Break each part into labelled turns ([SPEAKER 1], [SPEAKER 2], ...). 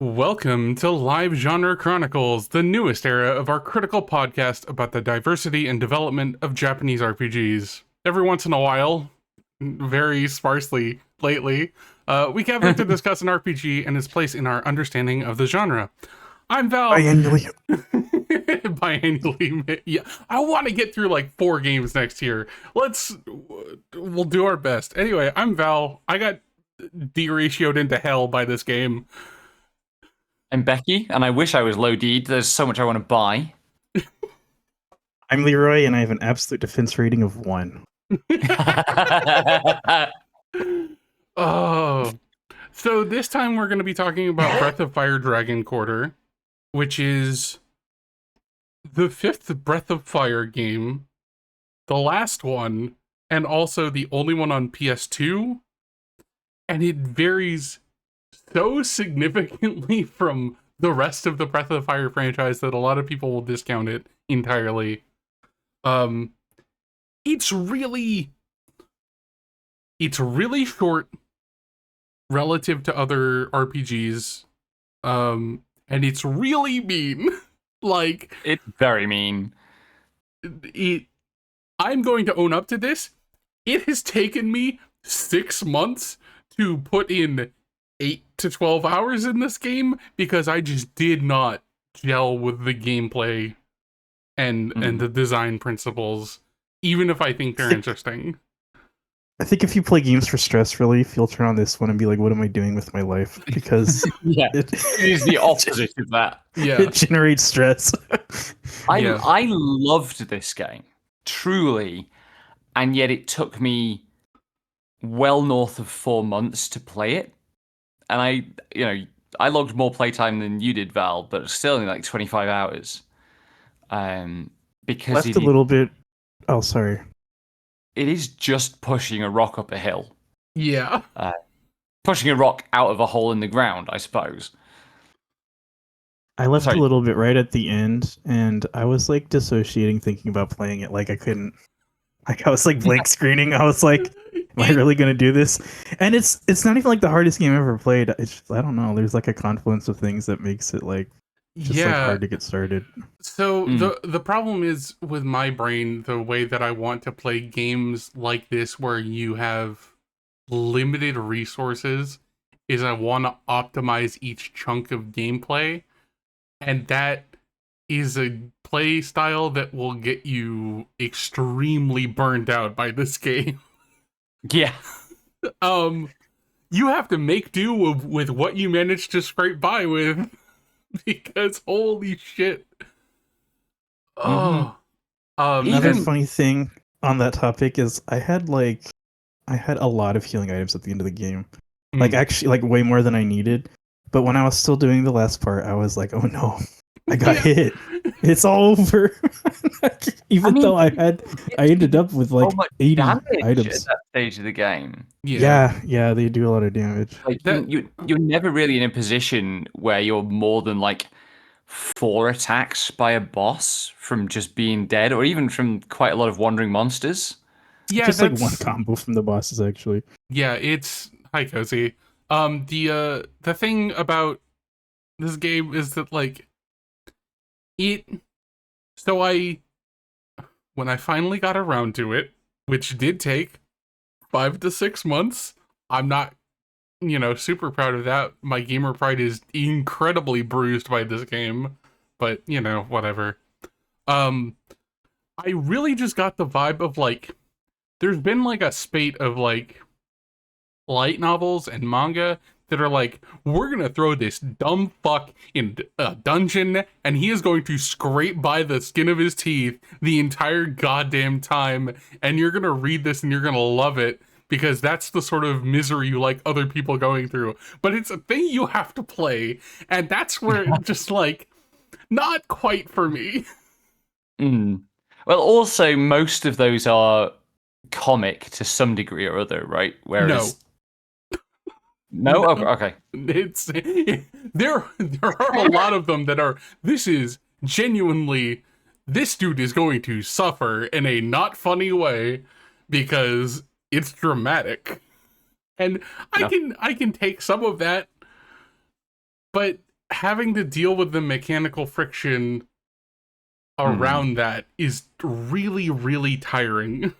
[SPEAKER 1] Welcome to Live Genre Chronicles, the newest era of our critical podcast about the diversity and development of Japanese RPGs. Every once in a while, very sparsely lately, we gather to discuss an RPG and its place in our understanding of the genre. I'm Val.
[SPEAKER 2] Biannually.
[SPEAKER 1] Biannually. Yeah, I want to get through like 4 games next year. We'll do our best. Anyway, I'm Val. I got deratioed into hell by this game.
[SPEAKER 3] I'm Becky, and I wish I was low D'd. There's so much I want to buy.
[SPEAKER 2] I'm Leroy, and I have an absolute defense rating of 1.
[SPEAKER 1] Oh, so this time we're going to be talking about Breath of Fire Dragon Quarter, which is the 5th Breath of Fire game, the last one, and also the only one on PS2, and it varies so significantly from the rest of the Breath of the Fire franchise that a lot of people will discount it entirely. It's really short relative to other RPGs, and it's really mean. Like,
[SPEAKER 3] It's very mean.
[SPEAKER 1] I'm going to own up to this. It has taken me 6 months to put in 8 to 12 hours in this game because I just did not gel with the gameplay and the design principles, even if I think they're interesting.
[SPEAKER 2] I think if you play games for stress relief, you'll turn on this one and be like, what am I doing with my life? Because
[SPEAKER 3] it is the opposite of that.
[SPEAKER 1] Yeah.
[SPEAKER 2] It generates stress.
[SPEAKER 3] I loved this game, truly, and yet it took me well north of 4 months to play it. And I logged more playtime than you did, Val, but still only like 25 hours. Because
[SPEAKER 2] Left a little bit. Oh, sorry.
[SPEAKER 3] It is just pushing a rock up a hill.
[SPEAKER 1] Yeah.
[SPEAKER 3] Pushing a rock out of a hole in the ground, I suppose.
[SPEAKER 2] I left a little bit right at the end, and I was like dissociating, thinking about playing it. Like I couldn't. Like I was like blank screening. I was like, am I really gonna do this? And it's not even like the hardest game I've ever played. It's just, I don't know. There's like a confluence of things that makes it like just like hard to get started.
[SPEAKER 1] So the problem is with my brain, the way that I want to play games like this where you have limited resources, is I want to optimize each chunk of gameplay, and that is a play style that will get you extremely burned out by this game.
[SPEAKER 3] Yeah.
[SPEAKER 1] You have to make do with what you manage to scrape by with, because holy shit. Oh.
[SPEAKER 2] Another funny thing on that topic is I had a lot of healing items at the end of the game. Like actually like way more than I needed. But when I was still doing the last part, I was like, oh no, I got hit. It's all over. Even though I ended up with like 80 items
[SPEAKER 3] at that stage of the game.
[SPEAKER 2] Yeah, they do a lot of damage.
[SPEAKER 3] Like you're never really in a position where you're more than like 4 attacks by a boss from just being dead, or even from quite a lot of wandering monsters.
[SPEAKER 2] Yeah, just like one combo from the bosses actually.
[SPEAKER 1] Yeah, it's hi Cozy. The thing about this game is that like when I finally got around to it, which did take 5 to 6 months, I'm not, super proud of that. My gamer pride is incredibly bruised by this game, but whatever. I really just got the vibe of like, there's been like a spate of like light novels and manga that are like, we're gonna throw this dumb fuck in a dungeon and he is going to scrape by the skin of his teeth the entire goddamn time, and you're gonna read this and you're gonna love it because that's the sort of misery you like other people going through. But it's a thing you have to play, and that's where it's just like not quite for me.
[SPEAKER 3] Well, also most of those are comic to some degree or other, right? Whereas No? Okay.
[SPEAKER 1] There are a lot of them that are, this is genuinely, this dude is going to suffer in a not funny way because it's dramatic. And I can take some of that, but having to deal with the mechanical friction around that is really, really tiring.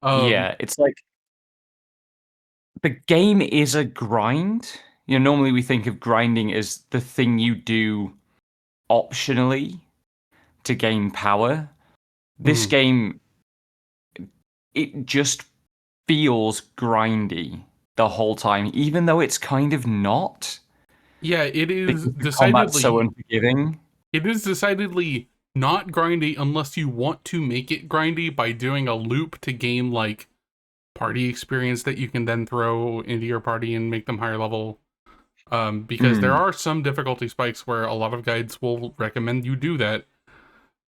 [SPEAKER 3] Yeah, it's like the game is a grind. Normally we think of grinding as the thing you do optionally to gain power. This game, it just feels grindy the whole time, even though it's kind of not.
[SPEAKER 1] Yeah, it is
[SPEAKER 3] Because the combat's so
[SPEAKER 1] decidedly
[SPEAKER 3] unforgiving.
[SPEAKER 1] it is decidedly not grindy unless you want to make it grindy by doing a loop to gain like party experience that you can then throw into your party and make them higher level. Because there are some difficulty spikes where a lot of guides will recommend you do that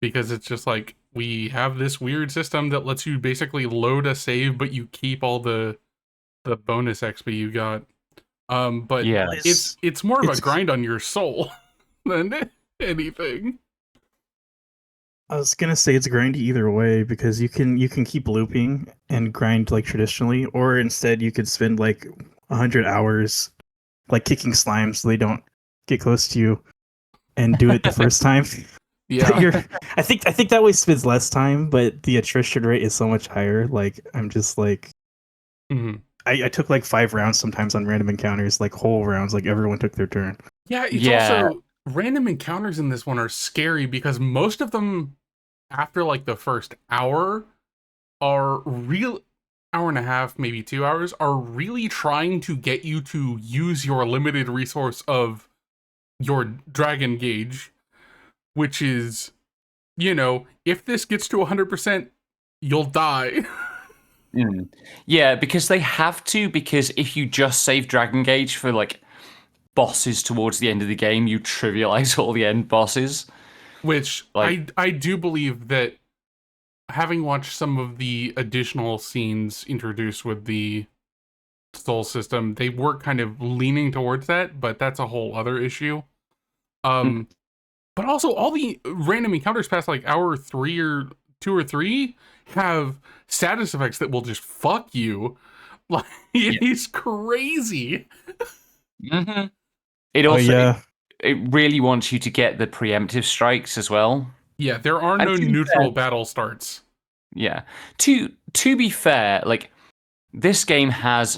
[SPEAKER 1] because it's just like we have this weird system that lets you basically load a save, but you keep all the bonus XP you got. But
[SPEAKER 3] Yeah.
[SPEAKER 1] it's more of a grind on your soul than anything.
[SPEAKER 2] I was gonna say it's grindy either way because you can keep looping and grind like traditionally, or instead you could spend like 100 hours like kicking slimes so they don't get close to you and do it the first time.
[SPEAKER 1] Yeah.
[SPEAKER 2] I think that way spends less time, but the attrition rate is so much higher. Like I'm just like I took like 5 rounds sometimes on random encounters, like whole rounds, like everyone took their turn.
[SPEAKER 1] Yeah, it's also random encounters in this one are scary because most of them after like the first hour are real hour and a half, maybe 2 hours, are really trying to get you to use your limited resource of your dragon gauge, which is, if this gets to 100%, you'll die.
[SPEAKER 3] Yeah, because they have to, because if you just save dragon gauge for like bosses towards the end of the game, you trivialize all the end bosses.
[SPEAKER 1] Which I do believe that having watched some of the additional scenes introduced with the soul system, they were kind of leaning towards that, but that's a whole other issue. But also all the random encounters past like hour 3 or 2 or 3 have status effects that will just fuck you. Like it is crazy.
[SPEAKER 3] It also it really wants you to get the preemptive strikes as well.
[SPEAKER 1] Yeah, there are no neutral battle starts.
[SPEAKER 3] Yeah. To be fair, like this game has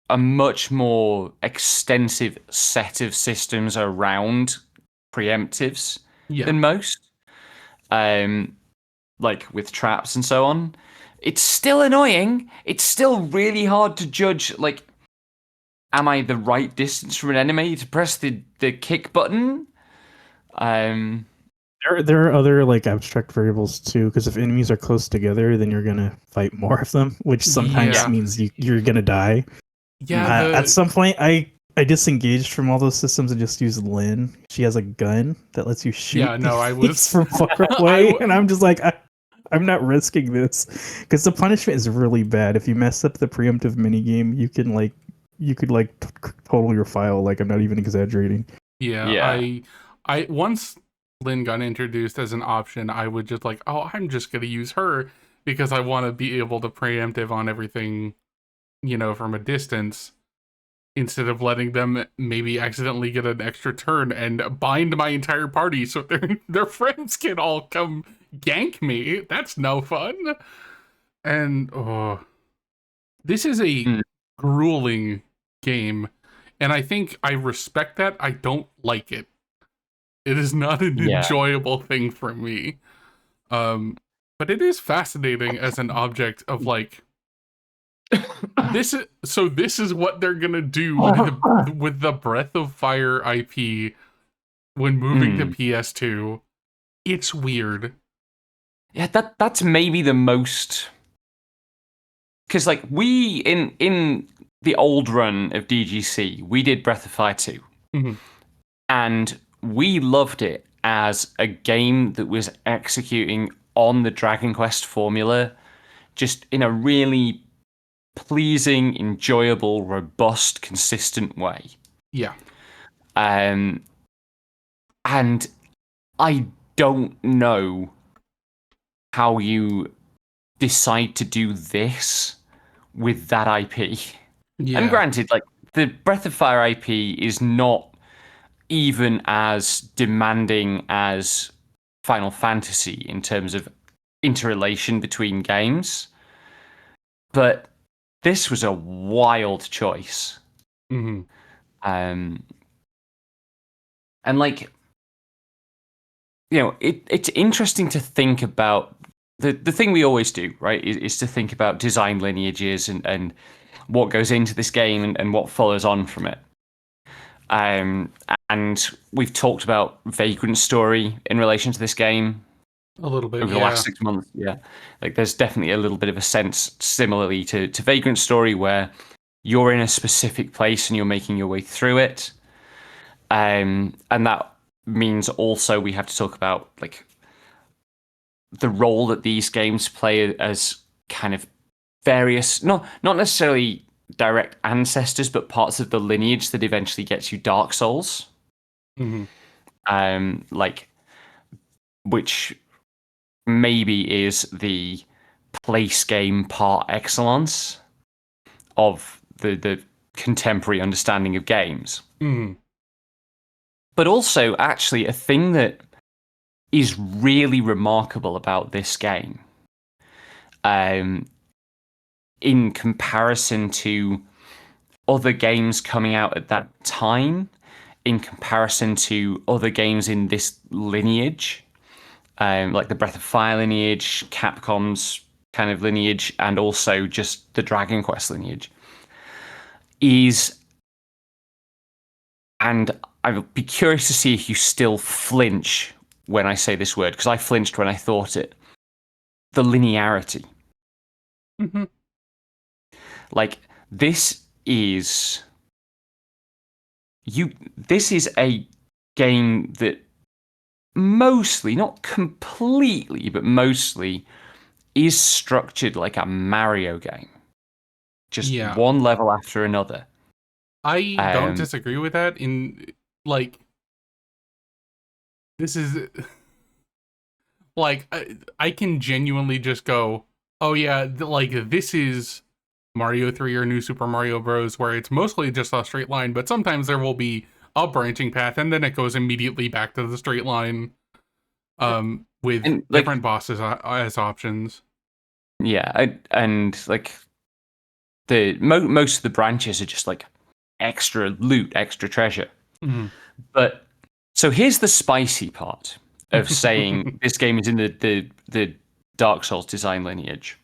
[SPEAKER 3] a much more extensive set of systems around preemptives than most. Like with traps and so on. It's still annoying. It's still really hard to judge, like, am I the right distance from an enemy to press the kick button?
[SPEAKER 2] There are other like abstract variables too, because if enemies are close together, then you're gonna fight more of them, which sometimes means you're gonna die.
[SPEAKER 1] Yeah.
[SPEAKER 2] At some point, I disengaged from all those systems and just used Lynn. She has a gun that lets you shoot.
[SPEAKER 1] Yeah, no, I was
[SPEAKER 2] from far away, and I'm just like, I'm not risking this because the punishment is really bad. If you mess up the preemptive minigame, you could total your file. Like I'm not even exaggerating.
[SPEAKER 1] Yeah. I once Lynn got introduced as an option, I would just like, oh, I'm just gonna use her because I want to be able to preemptive on everything, from a distance, instead of letting them maybe accidentally get an extra turn and bind my entire party so their friends can all come gank me. That's no fun. And this is a grueling game, and I think I respect that. I don't like it. It is not an enjoyable thing for me. But it is fascinating as an object of like this is what they're gonna do with the Breath of Fire IP when moving to PS2. It's weird.
[SPEAKER 3] Yeah, that's maybe the most, because like we in the old run of DGC, we did Breath of Fire 2. And we loved it as a game that was executing on the Dragon Quest formula just in a really pleasing, enjoyable, robust, consistent way.
[SPEAKER 1] Yeah.
[SPEAKER 3] And I don't know how you decide to do this with that IP. Yeah. And granted, like the Breath of Fire IP is not even as demanding as Final Fantasy in terms of interrelation between games. But this was a wild choice.
[SPEAKER 1] Mm-hmm.
[SPEAKER 3] And like, it's interesting to think about the thing we always do, right? Is to think about design lineages and what goes into this game and what follows on from it. And we've talked about Vagrant Story in relation to this game
[SPEAKER 1] A little bit
[SPEAKER 3] over the last 6 months. Yeah, like there's definitely a little bit of a sense similarly to Vagrant Story where you're in a specific place and you're making your way through it. And that means also we have to talk about like the role that these games play as kind of various, not necessarily direct ancestors, but parts of the lineage that eventually gets you Dark Souls.
[SPEAKER 1] Mm-hmm.
[SPEAKER 3] Like, which maybe is the place game par excellence of the contemporary understanding of games.
[SPEAKER 1] Mm-hmm.
[SPEAKER 3] But also, actually, a thing that is really remarkable about this game, in comparison to other games coming out at that time, in comparison to other games in this lineage, like the Breath of Fire lineage, Capcom's kind of lineage, and also just the Dragon Quest lineage, is, and I'll be curious to see if you still flinch when I say this word, because I flinched when I thought it, the linearity.
[SPEAKER 1] Mm-hmm.
[SPEAKER 3] Like, this is a game that mostly, not completely, but mostly is structured like a Mario game. Just one level after another.
[SPEAKER 1] I don't disagree with that. In like, this is like I can genuinely just go, oh yeah, like this is Mario 3 or New Super Mario Bros. Where it's mostly just a straight line, but sometimes there will be a branching path, and then it goes immediately back to the straight line, with
[SPEAKER 3] and,
[SPEAKER 1] different bosses as options.
[SPEAKER 3] Yeah, and like the most of the branches are just like extra loot, extra treasure.
[SPEAKER 1] Mm-hmm.
[SPEAKER 3] But so here's the spicy part of saying this game is in the Dark Souls design lineage.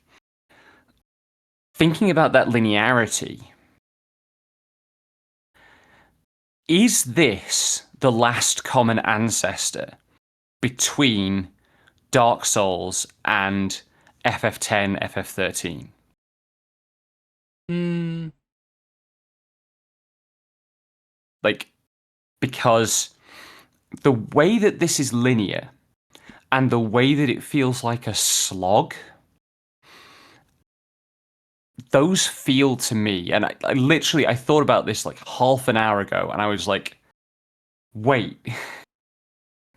[SPEAKER 3] Thinking about that linearity, is this the last common ancestor between Dark Souls and FF10, FF13? Like, because the way that this is linear and the way that it feels like a slog, those feel to me, and I literally thought about this like half an hour ago, and I was like, wait,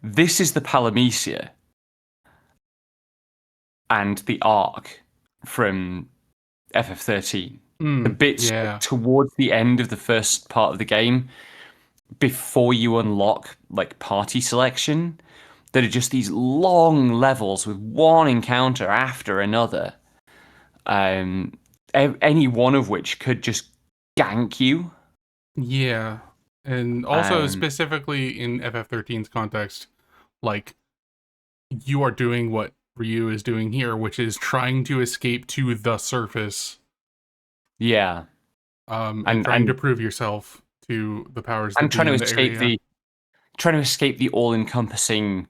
[SPEAKER 3] this is the Palamecia and the Ark from FF13. The bits towards the end of the first part of the game, before you unlock like party selection, that are just these long levels with one encounter after another. Any one of which could just gank you.
[SPEAKER 1] Yeah. And also specifically in FF13's context, like, you are doing what Ryu is doing here, which is trying to escape to the surface.
[SPEAKER 3] Yeah.
[SPEAKER 1] And trying to prove yourself to the powers that
[SPEAKER 3] I'm trying
[SPEAKER 1] be
[SPEAKER 3] to escape the all-encompassing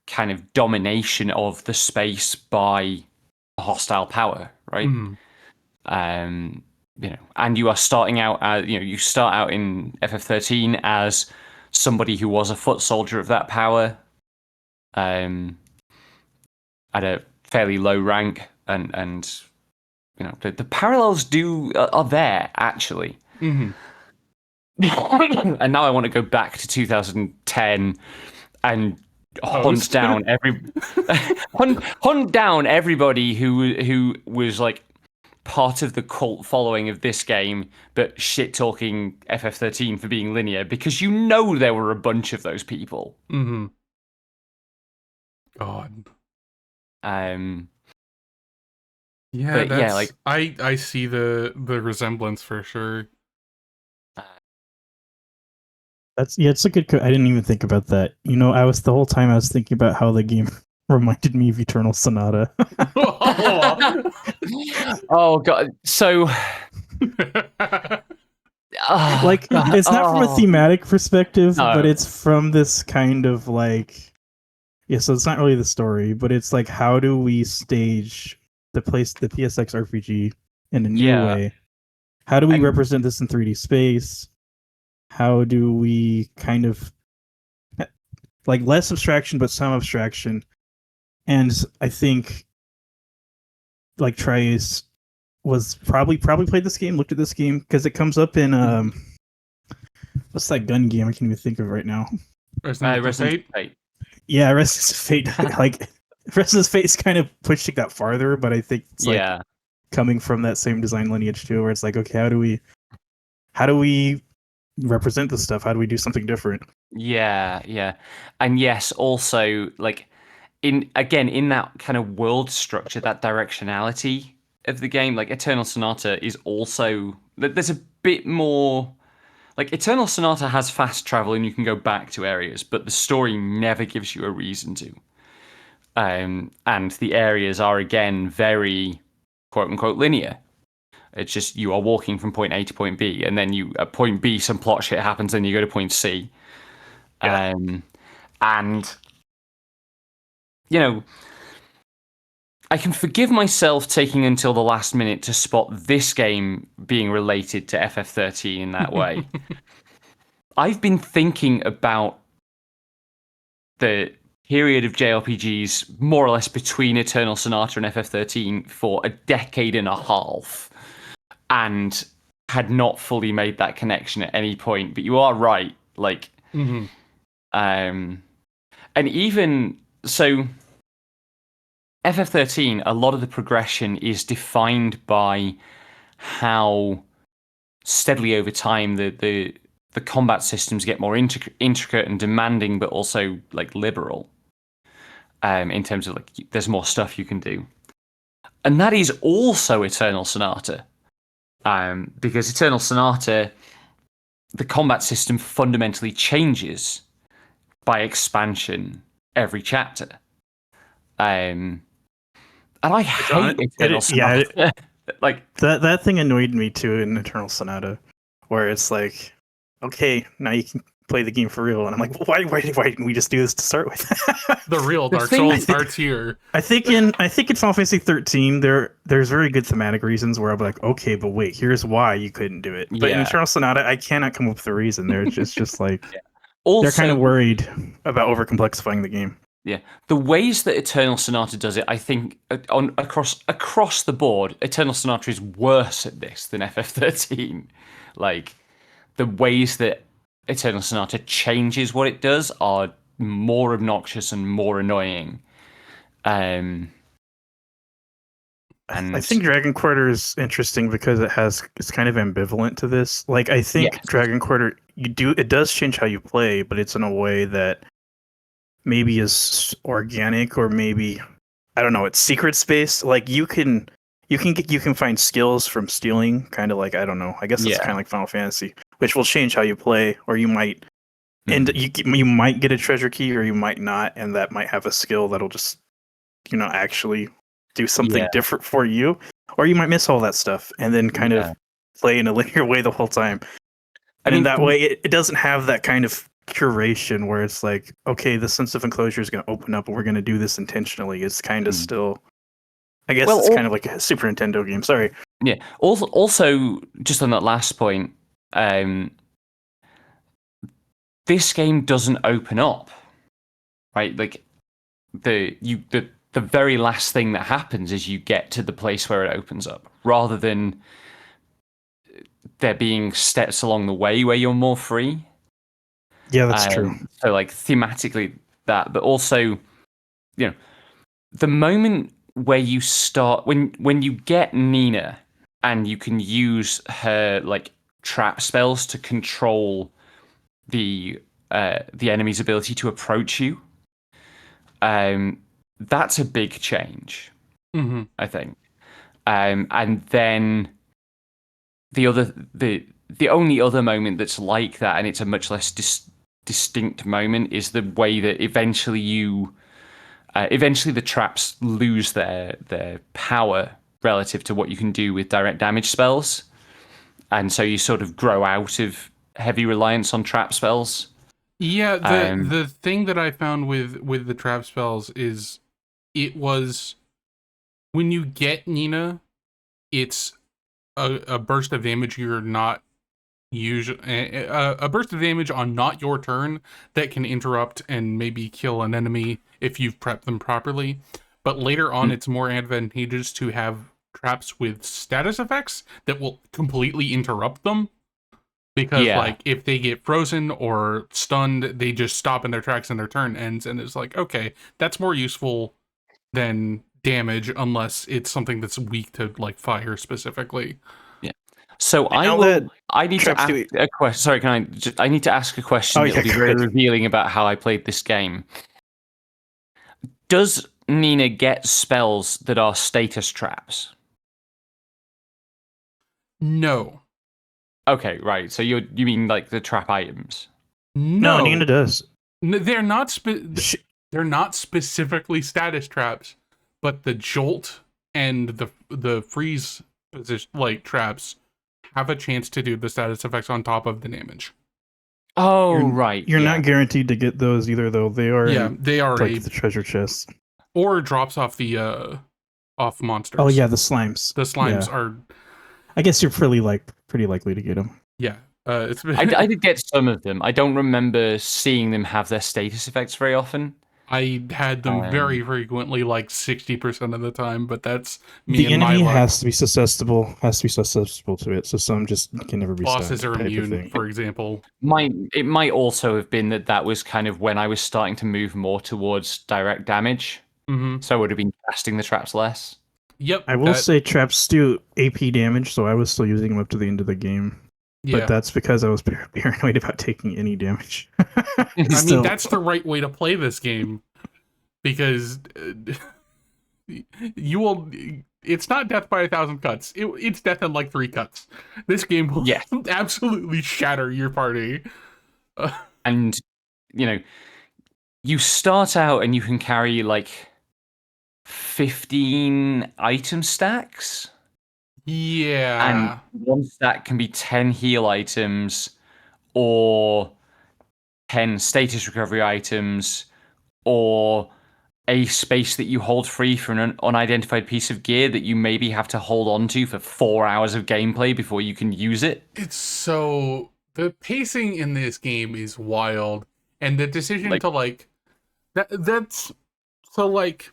[SPEAKER 3] kind of domination of the space by a hostile power, right?
[SPEAKER 1] Mm-hmm.
[SPEAKER 3] And you are starting out as, you start out in FF13 as somebody who was a foot soldier of that power, at a fairly low rank, and the parallels are there actually.
[SPEAKER 1] Mm-hmm.
[SPEAKER 3] And now I want to go back to 2010 and hunt down everybody who was like part of the cult following of this game, but shit talking FF13 for being linear, because you know there were a bunch of those people.
[SPEAKER 1] Mm-hmm. God. Yeah,
[SPEAKER 3] but yeah, like
[SPEAKER 1] I see the resemblance for sure.
[SPEAKER 2] It's a good. I didn't even think about that. You know, the whole time I was thinking about how the game reminded me of Eternal Sonata.
[SPEAKER 3] Oh god, so
[SPEAKER 2] like it's not from a thematic perspective,
[SPEAKER 3] No.
[SPEAKER 2] but it's from this kind of like, yeah. So it's not really the story, but it's like, how do we stage the PSX RPG in a new way? How do we represent this in 3D space? How do we kind of like less abstraction but some abstraction? And I think like Trace was probably played this game, looked at this game, because it comes up in what's that gun game? I can't even think of it right now.
[SPEAKER 1] Resident Fate?
[SPEAKER 2] Yeah, Resident Fate. Like Resident Fate's kind of pushing that farther, but I think it's like coming from that same design lineage too, where it's like, okay, how do we represent this stuff? How do we do something different?
[SPEAKER 3] Yeah. And yes, also like in that kind of world structure, that directionality of the game, like Eternal Sonata is also, there's a bit more, like Eternal Sonata has fast travel and you can go back to areas, but the story never gives you a reason to. And the areas are again very quote unquote linear. It's just you are walking from point A to point B, and then at point B some plot shit happens, and you go to point C. And you know, I can forgive myself taking until the last minute to spot this game being related to FF13 in that way. I've been thinking about the period of JRPGs more or less between Eternal Sonata and FF13 for a decade and a half, and had not fully made that connection at any point. But you are right, like, and even so, FF13, a lot of the progression is defined by how steadily over time the combat systems get more intricate and demanding, but also like liberal. In terms of like, there's more stuff you can do, and that is also Eternal Sonata. Because Eternal Sonata, the combat system fundamentally changes by expansion every chapter. And I hate Eternal Sonata. Like
[SPEAKER 2] that thing annoyed me too in Eternal Sonata, where it's like, okay, now you can play the game for real, and I'm like, why didn't we just do this to start with?
[SPEAKER 1] The real Dark Souls starts here.
[SPEAKER 2] I think in Final Fantasy 13 there's very good thematic reasons where I'm like, okay, but wait, here's why you couldn't do it. But in Eternal Sonata, I cannot come up with a reason. They're just like also, they're kind of worried about overcomplexifying the game.
[SPEAKER 3] Yeah, the ways that Eternal Sonata does it, I think, across the board, Eternal Sonata is worse at this than FF13. Like, the ways that Eternal Sonata changes what it does are more obnoxious and more annoying. And
[SPEAKER 2] I think Dragon Quarter is interesting because it's kind of ambivalent to this. Like, I think Dragon Quarter, it does change how you play, but it's in a way that maybe is organic, or maybe, I don't know, it's secret space. Like you can find skills from stealing, kind of like, I don't know, I guess it's kind of like Final Fantasy, which will change how you play, or you might you might get a treasure key, or you might not, and that might have a skill that'll just, actually do something different for you, or you might miss all that stuff and then kind of play in a linear way the whole time. And in that way, it doesn't have that kind of curation where it's like, okay, the sense of enclosure is going to open up and we're going to do this intentionally. It's kind of still, I guess, it's kind of like a Super Nintendo game. Sorry.
[SPEAKER 3] Yeah. Also, just on that last point, this game doesn't open up, right? Like the very last thing that happens is you get to the place where it opens up, rather than there being steps along the way where you're more free.
[SPEAKER 2] Yeah, that's true.
[SPEAKER 3] So, like, thematically that, but also, the moment where you start, when you get Nina and you can use her like trap spells to control the enemy's ability to approach you. That's a big change, I think. And then the only other moment that's like that, and it's a much less distinct moment, is the way that eventually the traps lose their power relative to what you can do with direct damage spells, and so you sort of grow out of heavy reliance on trap spells.
[SPEAKER 1] Yeah, the thing that I found with the trap spells is it was when you get Nina, it's a burst of damage you're not usually a burst of damage on not your turn that can interrupt and maybe kill an enemy if you've prepped them properly. But later on, it's more advantageous to have traps with status effects that will completely interrupt them. Because, like, if they get frozen or stunned, they just stop in their tracks and their turn ends. And it's like, okay, that's more useful than damage unless it's something that's weak to, like, fire specifically.
[SPEAKER 3] Yeah. So I need to ask a question. Sorry, I need to ask a question that will be very revealing about how I played this game. Does Nina get spells that are status traps?
[SPEAKER 1] No.
[SPEAKER 3] Okay, right. So you mean like the trap items?
[SPEAKER 2] No, Nina does.
[SPEAKER 1] They're not they're not specifically status traps, but the jolt and the freeze position like traps have a chance to do the status effects on top of the damage.
[SPEAKER 3] Oh, right.
[SPEAKER 2] You're not guaranteed to get those either, though. They are
[SPEAKER 1] they are
[SPEAKER 2] like the treasure chest.
[SPEAKER 1] Or drops off the off monsters.
[SPEAKER 2] Oh yeah, the slimes.
[SPEAKER 1] The slimes are.
[SPEAKER 2] I guess you're pretty likely to get them.
[SPEAKER 1] Yeah, it's been...
[SPEAKER 3] I did get some of them. I don't remember seeing them have their status effects very often.
[SPEAKER 1] I had them very frequently, like 60% of the time, but that's me.
[SPEAKER 2] The enemy has to be susceptible to it, so some just can never be
[SPEAKER 1] bosses
[SPEAKER 2] stunned,
[SPEAKER 1] are immune, for example.
[SPEAKER 3] It might also have been that was kind of when I was starting to move more towards direct damage, so I would have been casting the traps less.
[SPEAKER 1] Yep.
[SPEAKER 2] I will say traps do AP damage, so I was still using them up to the end of the game. Yeah. But that's because I was paranoid about taking any damage.
[SPEAKER 1] I mean, that's the right way to play this game. Because you will... It's not death by 1,000 cuts. It's death in like 3 cuts. This game will absolutely shatter your party.
[SPEAKER 3] And, you start out and you can carry like 15 item stacks.
[SPEAKER 1] Yeah.
[SPEAKER 3] And one stack can be 10 heal items or 10 status recovery items or a space that you hold free for an unidentified piece of gear that you maybe have to hold on to for 4 hours of gameplay before you can use it.
[SPEAKER 1] It's so... The pacing in this game is wild. And the decision to like... That's... So like...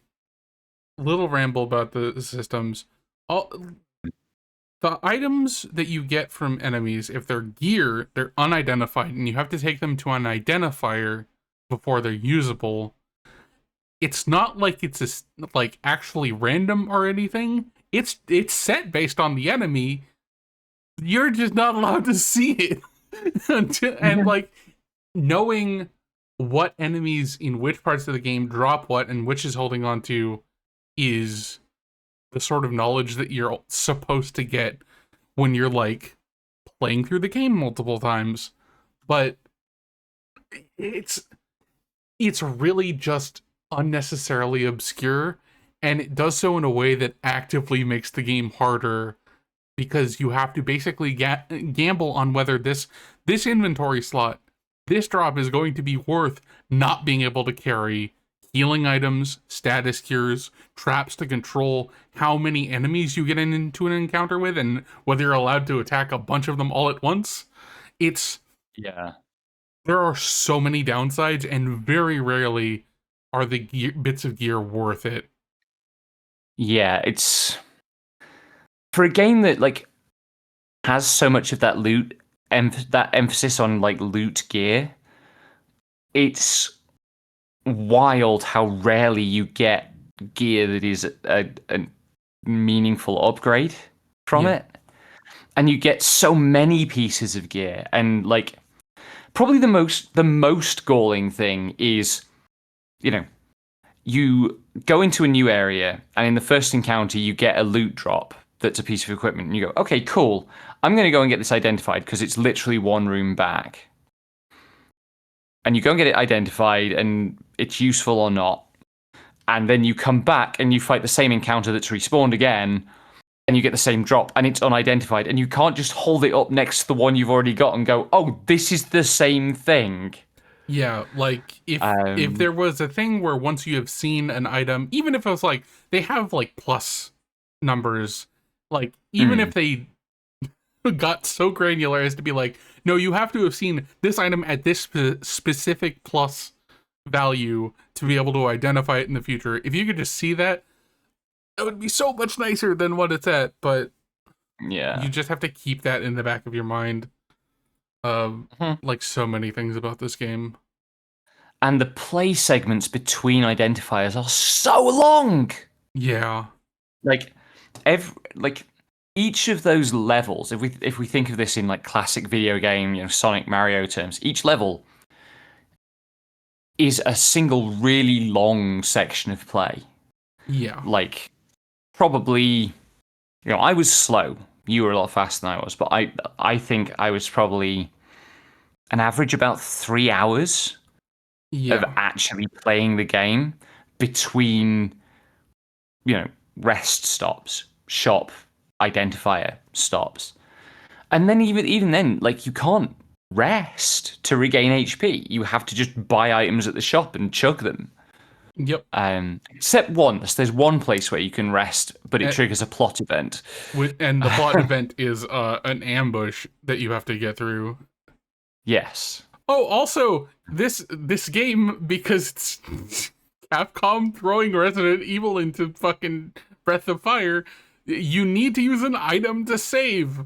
[SPEAKER 1] Little ramble about the systems. The items that you get from enemies, if they're gear, they're unidentified, and you have to take them to an identifier before they're usable. It's not like it's like actually random or anything. It's set based on the enemy. You're just not allowed to see it. And like knowing what enemies in which parts of the game drop what and which is holding on to is the sort of knowledge that you're supposed to get when you're like playing through the game multiple times. But it's really just unnecessarily obscure, and it does so in a way that actively makes the game harder because you have to basically gamble on whether this inventory slot, this drop is going to be worth not being able to carry healing items, status cures, traps to control how many enemies you get into an encounter with, and whether you're allowed to attack a bunch of them all at once. There are so many downsides, and very rarely are the bits of gear worth it.
[SPEAKER 3] Yeah, it's... For a game that, like, has so much of that loot, that emphasis on, like, loot gear, it's wild how rarely you get gear that is a meaningful upgrade from it. and you get so many pieces of gear, and like probably the most galling thing is, you go into a new area, and in the first encounter you get a loot drop that's a piece of equipment, and you go, okay, cool, I'm going to go and get this identified because it's literally one room back. And you go and get it identified, and it's useful or not. And then you come back and you fight the same encounter that's respawned again, and you get the same drop, and it's unidentified, and you can't just hold it up next to the one you've already got and go, oh, this is the same thing.
[SPEAKER 1] Yeah, like if there was a thing where once you have seen an item, even if it was like they have like plus numbers, like even if they got so granular as to be like, no, you have to have seen this item at this specific plus value to be able to identify it in the future. If you could just see that, that would be so much nicer than what it's at. But
[SPEAKER 3] yeah,
[SPEAKER 1] you just have to keep that in the back of your mind. Like so many things about this game.
[SPEAKER 3] And the play segments between identifiers are so long.
[SPEAKER 1] Yeah.
[SPEAKER 3] Like each of those levels, if we think of this in like classic video game, Sonic, Mario terms, each level is a single really long section of play.
[SPEAKER 1] Yeah.
[SPEAKER 3] Like probably, I was slow. You were a lot faster than I was, but I think I was probably an average about 3 hours of actually playing the game between, rest stops, shop identifier stops. And then even then, like, you can't rest to regain HP. You have to just buy items at the shop and chug them.
[SPEAKER 1] Yep.
[SPEAKER 3] Except once. There's one place where you can rest, but it triggers a plot event.
[SPEAKER 1] And the plot event is an ambush that you have to get through.
[SPEAKER 3] Yes.
[SPEAKER 1] Oh, also, this game, because it's Capcom throwing Resident Evil into fucking Breath of Fire, you need to use an item to save,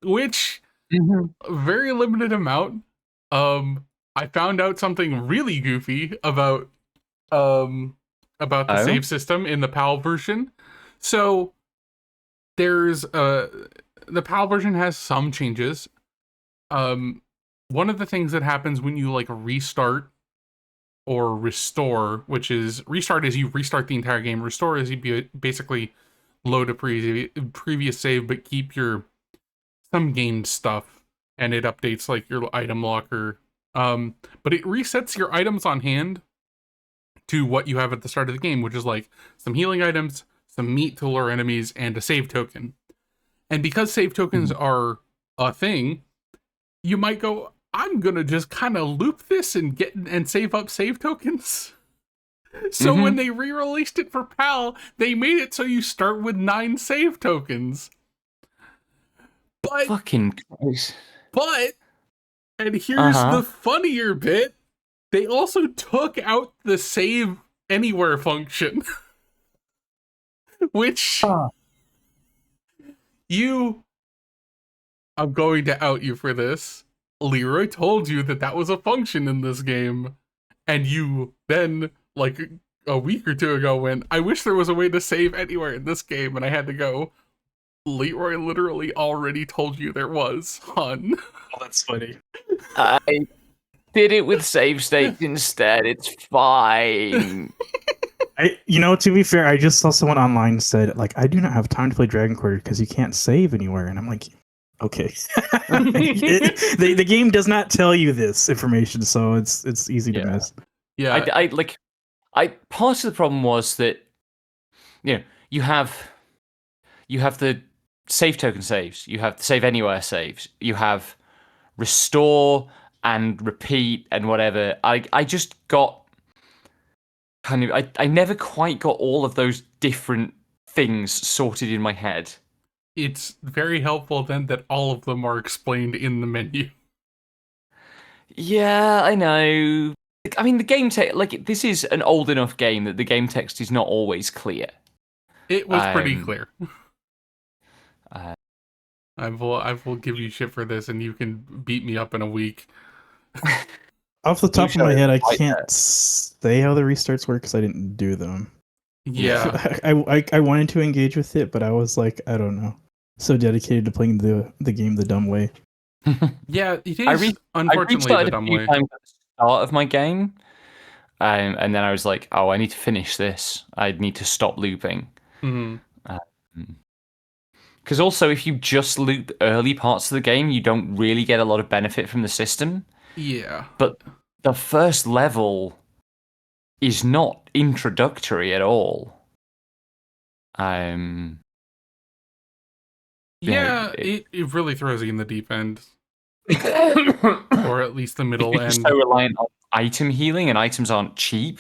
[SPEAKER 1] which very limited amount. I found out something really goofy about the save system in the PAL version. So there's the PAL version has some changes. One of the things that happens when you like restart or restore, which is restart is you restart the entire game, restore is you basically load a previous save but keep your some gained stuff, and it updates like your item locker. But it resets your items on hand to what you have at the start of the game, which is like some healing items, some meat to lure enemies, and a save token. And because save tokens are a thing, you might go, I'm gonna just kind of loop this and get and save up save tokens. So when they re-released it for PAL, they made it so you start with 9 save tokens. But
[SPEAKER 3] fucking Christ.
[SPEAKER 1] But and here's the funnier bit, they also took out the save anywhere function. Which I'm going to out you for this. Leroy told you that was a function in this game, and you then, like a week or two ago, went, I wish there was a way to save anywhere in this game, and I had to go, Leroy literally already told you there was, hon.
[SPEAKER 2] Oh, that's funny.
[SPEAKER 3] I did it with save states instead. It's fine.
[SPEAKER 2] To be fair, I just saw someone online said, like, I do not have time to play Dragon Quarter because you can't save anywhere. And I'm like, okay. The game does not tell you this information, so it's easy to miss.
[SPEAKER 1] Yeah.
[SPEAKER 3] I part of the problem was that, you have the save token saves, you have the save anywhere saves, you have restore and repeat and whatever. I just got kind of I never quite got all of those different things sorted in my head.
[SPEAKER 1] It's very helpful then that all of them are explained in the menu.
[SPEAKER 3] Yeah, I know. I mean, the game text, like, this is an old enough game that the game text is not always clear.
[SPEAKER 1] It was pretty clear. I will give you shit for this, and you can beat me up in a week.
[SPEAKER 2] Off the top of my head, I can't say how the restarts work because I didn't do them.
[SPEAKER 1] Yeah.
[SPEAKER 2] I wanted to engage with it, but I was like, I don't know. so dedicated to playing the game the dumb way.
[SPEAKER 1] Yeah, it
[SPEAKER 3] I
[SPEAKER 1] is unfortunately the
[SPEAKER 3] restarted a
[SPEAKER 1] dumb
[SPEAKER 3] few
[SPEAKER 1] way.
[SPEAKER 3] times at the start of my game, and then I was like, "Oh, I need to finish this. I need to stop looping." Because also, if you just loop early parts of the game, you don't really get a lot of benefit from the system.
[SPEAKER 1] Yeah.
[SPEAKER 3] But the first level is not introductory at all.
[SPEAKER 1] Yeah, it really throws you in the deep end. Or at least the middle
[SPEAKER 3] You're
[SPEAKER 1] end.
[SPEAKER 3] so reliant on item healing, and items aren't cheap.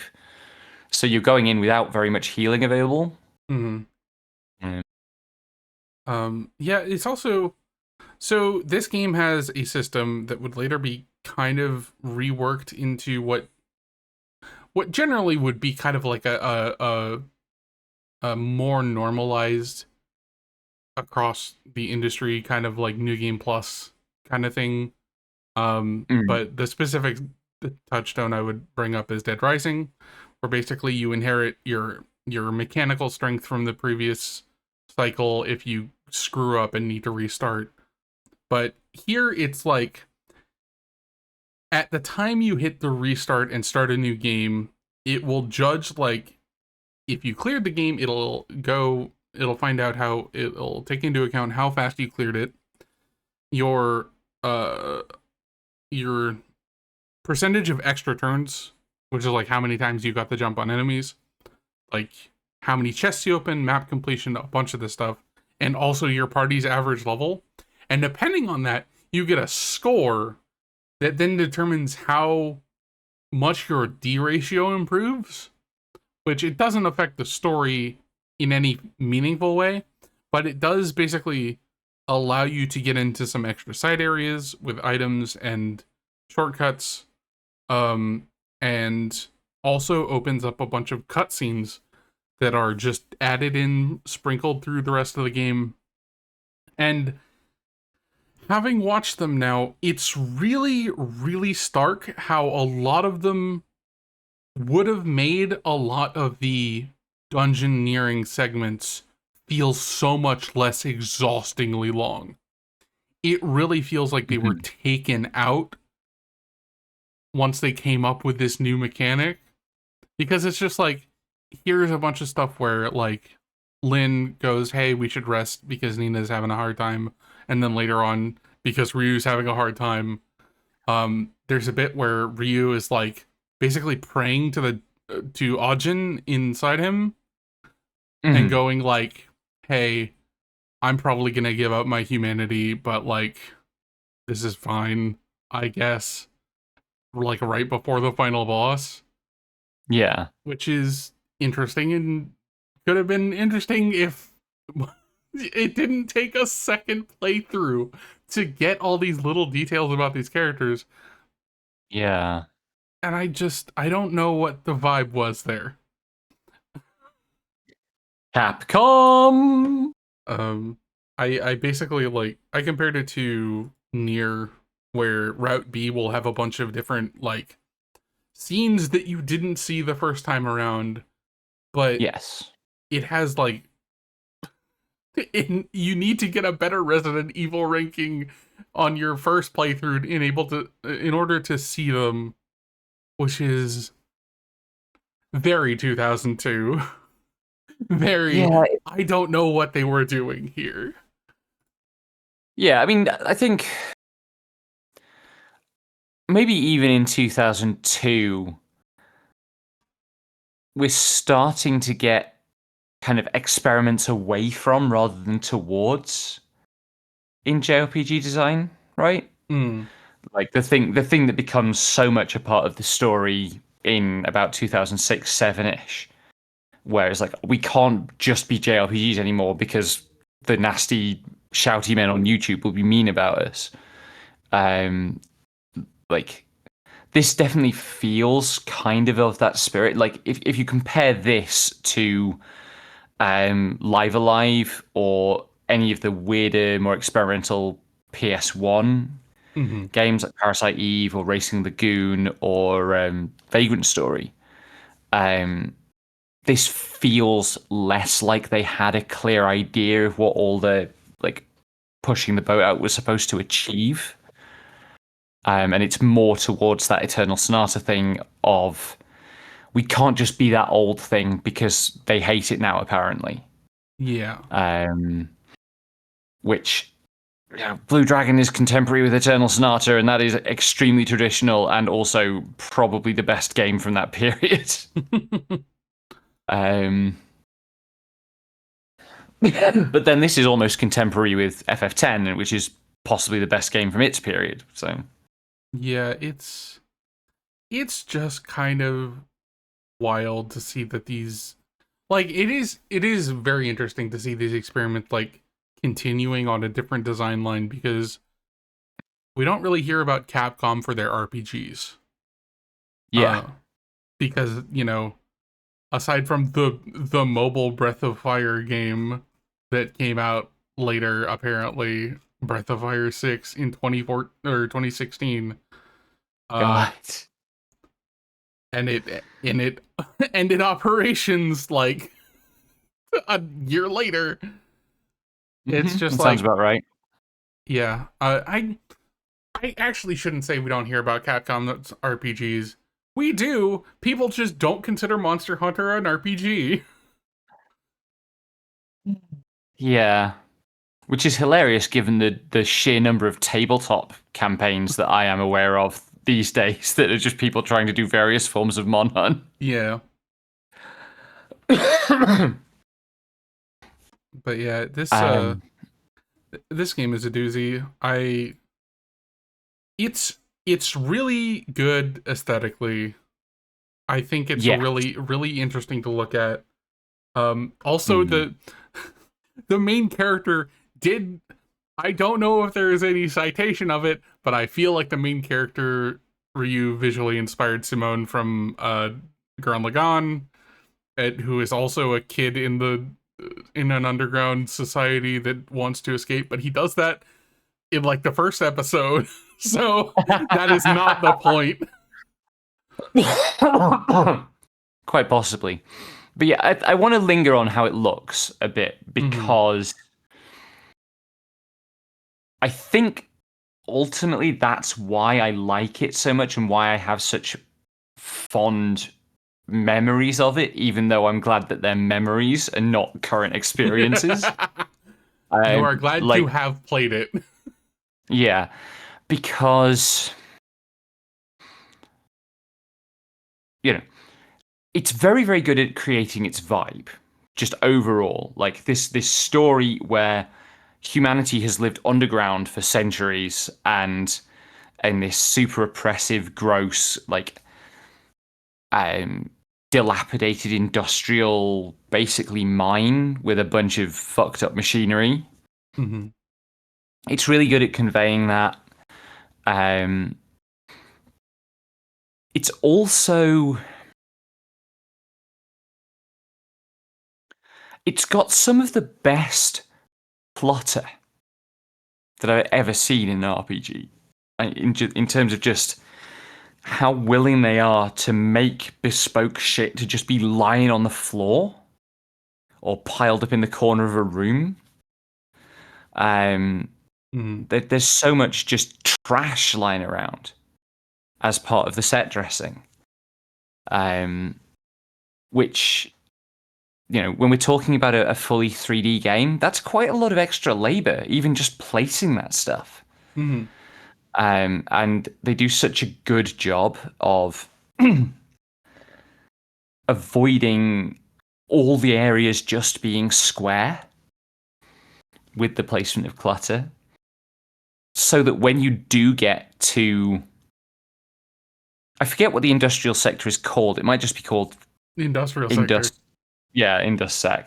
[SPEAKER 3] So you're going in without very much healing available.
[SPEAKER 1] Mm-hmm.
[SPEAKER 3] Mm.
[SPEAKER 1] Yeah, it's also... So this game has a system that would later be kind of reworked into what generally would be kind of like a more normalized across the industry kind of like New Game Plus kind of thing. But the specific touchstone I would bring up is Dead Rising, where basically you inherit your mechanical strength from the previous cycle if you screw up and need to restart. But here it's like at the time you hit the restart and start a new game, it will judge like if you cleared the game, it'll find out how it'll take into account how fast you cleared it, your percentage of extra turns, which is like how many times you got the jump on enemies, like how many chests you open, map completion, a bunch of this stuff, and also your party's average level. And depending on that, you get a score that then determines how much your D ratio improves, which it doesn't affect the story in any meaningful way, but it does basically allow you to get into some extra side areas with items and shortcuts, and also opens up a bunch of cutscenes that are just added in, sprinkled through the rest of the game. And having watched them now, it's really, really stark how a lot of them would have made a lot of the dungeoneering segments feel so much less exhaustingly long. It really feels like they were taken out once they came up with this new mechanic, because it's just like, here's a bunch of stuff where like Lynn goes, hey, we should rest because Nina's having a hard time, and then later on, because Ryu's having a hard time, there's a bit where Ryu is like basically praying to Ajin inside him and going like, hey, I'm probably gonna give up my humanity, but like this is fine, I guess. Like right before the final boss.
[SPEAKER 3] Yeah.
[SPEAKER 1] Which is interesting and could have been interesting if it didn't take a second playthrough to get all these little details about these characters.
[SPEAKER 3] Yeah.
[SPEAKER 1] And I don't know what the vibe was there.
[SPEAKER 3] Capcom!
[SPEAKER 1] I basically like, I compared it to Nier, where Route B will have a bunch of different like scenes that you didn't see the first time around, but
[SPEAKER 3] yes,
[SPEAKER 1] it has like you need to get a better Resident Evil ranking on your first playthrough in order to see them, which is very 2002. Very, yeah. I don't know what they were doing here.
[SPEAKER 3] Yeah, I mean, I think maybe even in 2002, we're starting to get kind of experiments away from rather than towards in JRPG design, right? Like the thing that becomes so much a part of the story in about 2006, 7-ish, where it's like, we can't just be JRPGs anymore because the nasty shouty men on YouTube will be mean about us. Like, this definitely feels kind of that spirit. Like, if you compare this to Live Alive or any of the weirder, more experimental PS1 games like Parasite Eve or Racing Lagoon or Vagrant Story, this feels less like they had a clear idea of what all the like pushing the boat out was supposed to achieve. And it's more towards that Eternal Sonata thing of we can't just be that old thing because they hate it now, apparently.
[SPEAKER 1] Yeah.
[SPEAKER 3] Which, Blue Dragon is contemporary with Eternal Sonata, and that is extremely traditional and also probably the best game from that period. But then this is almost contemporary with FF10, which is possibly the best game from its period. So
[SPEAKER 1] yeah, it's just kind of wild to see that these, like, it is very interesting to see these experiments like continuing on a different design line, because we don't really hear about Capcom for their RPGs.
[SPEAKER 3] yeah.
[SPEAKER 1] Because, aside from the mobile Breath of Fire game that came out later, apparently Breath of Fire 6 in 2016.
[SPEAKER 3] God.
[SPEAKER 1] And it ended operations like a year later. It's just
[SPEAKER 3] that
[SPEAKER 1] like,
[SPEAKER 3] sounds about right.
[SPEAKER 1] Yeah. I actually shouldn't say we don't hear about Capcom RPGs. We do. People just don't consider Monster Hunter an RPG.
[SPEAKER 3] Yeah. Which is hilarious given the sheer number of tabletop campaigns that I am aware of these days that are just people trying to do various forms of Mon Hun.
[SPEAKER 1] Yeah. But yeah, this game is a doozy. It's really good aesthetically. I think it's really, really interesting to look at. Also the main character I don't know if there is any citation of it, but I feel like the main character, Ryu, visually inspired Simone from Gurren Lagann, who is also a kid in an underground society that wants to escape, but he does that in like the first episode, so that is not the point.
[SPEAKER 3] Quite possibly. But yeah, I want to linger on how it looks a bit, because I think ultimately that's why I like it so much and why I have such fond memories of it, even though I'm glad that they're memories and not current experiences.
[SPEAKER 1] You are glad to have played it.
[SPEAKER 3] Yeah, because it's very, very good at creating its vibe, just overall. Like this story where humanity has lived underground for centuries and in this super oppressive, gross, like dilapidated industrial, basically mine with a bunch of fucked up machinery.
[SPEAKER 1] Mm-hmm.
[SPEAKER 3] It's really good at conveying that. It's also, it's got some of the best plotter that I've ever seen in an RPG. In terms of just how willing they are to make bespoke shit to just be lying on the floor or piled up in the corner of a room. There's so much just trash lying around as part of the set dressing. Which, when we're talking about a fully 3D game, that's quite a lot of extra labor, even just placing that stuff.
[SPEAKER 1] Mm-hmm.
[SPEAKER 3] And they do such a good job of avoiding all the areas just being square with the placement of clutter, so that when you do get to, I forget what the industrial sector is called. It might just be called
[SPEAKER 1] the industrial sector.
[SPEAKER 3] Yeah, Indussec.